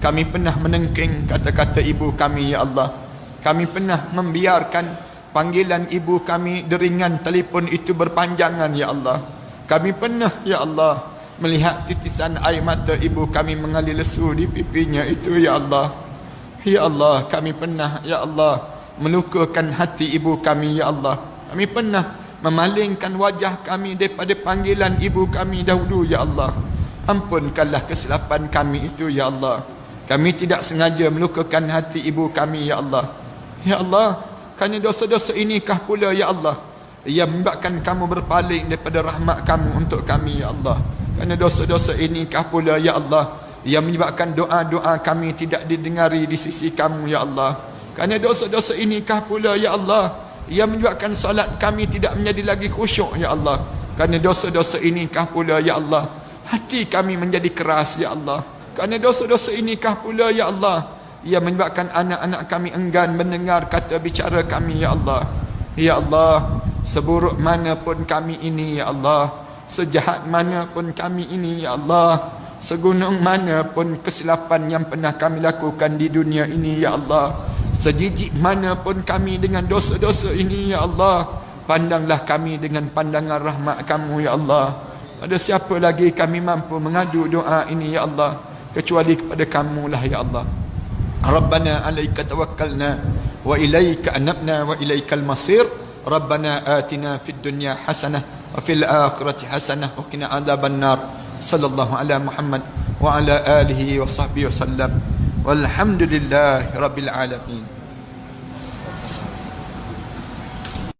Kami pernah menengking kata-kata ibu kami ya Allah. Kami pernah membiarkan panggilan ibu kami deringan telefon itu berpanjangan ya Allah. Kami pernah ya Allah melihat titisan air mata ibu kami mengalir lesu di pipinya itu ya Allah. Ya Allah, kami pernah ya Allah melukakan hati ibu kami ya Allah. Kami pernah memalingkan wajah kami daripada panggilan ibu kami dahulu ya Allah. Ampunkanlah kesilapan kami itu ya Allah. Kami tidak sengaja melukakan hati ibu kami ya Allah. Ya Allah, kerana dosa-dosa inikah pula ya Allah yang menyebabkan kamu berpaling daripada rahmat kamu untuk kami ya Allah. Kerana dosa-dosa inikah pula ya Allah yang menyebabkan doa-doa kami tidak didengari di sisi kamu ya Allah. Kerana dosa-dosa inikah pula ya Allah yang menyebabkan salat kami tidak menjadi lagi khusyuk ya Allah. Kerana dosa-dosa inikah pula ya Allah hati kami menjadi keras ya Allah. Kerana dosa-dosa inikah pula ya Allah yang menyebabkan anak-anak kami enggan mendengar kata bicara kami ya Allah. Ya Allah, seburuk mana pun kami ini ya Allah, sejahat mana pun kami ini ya Allah, segunung mana pun kesilapan yang pernah kami lakukan di dunia ini ya Allah, sejijik mana pun kami dengan dosa-dosa ini ya Allah, pandanglah kami dengan pandangan rahmat kamu ya Allah. Ada siapa lagi kami mampu mengadu doa ini ya Allah kecuali kepada kamu lah ya Allah. Rabbana alaika tawakkalna wa ilaika anabna wa ilaikal masir. Rabbana atina fid dunya hasanah wa fil akhirati hasanah wa qina adzaban nar. Sallallahu ala Muhammad wa ala alihi wa sahbihi wa sallam. Walhamdulillahi rabbil alamin.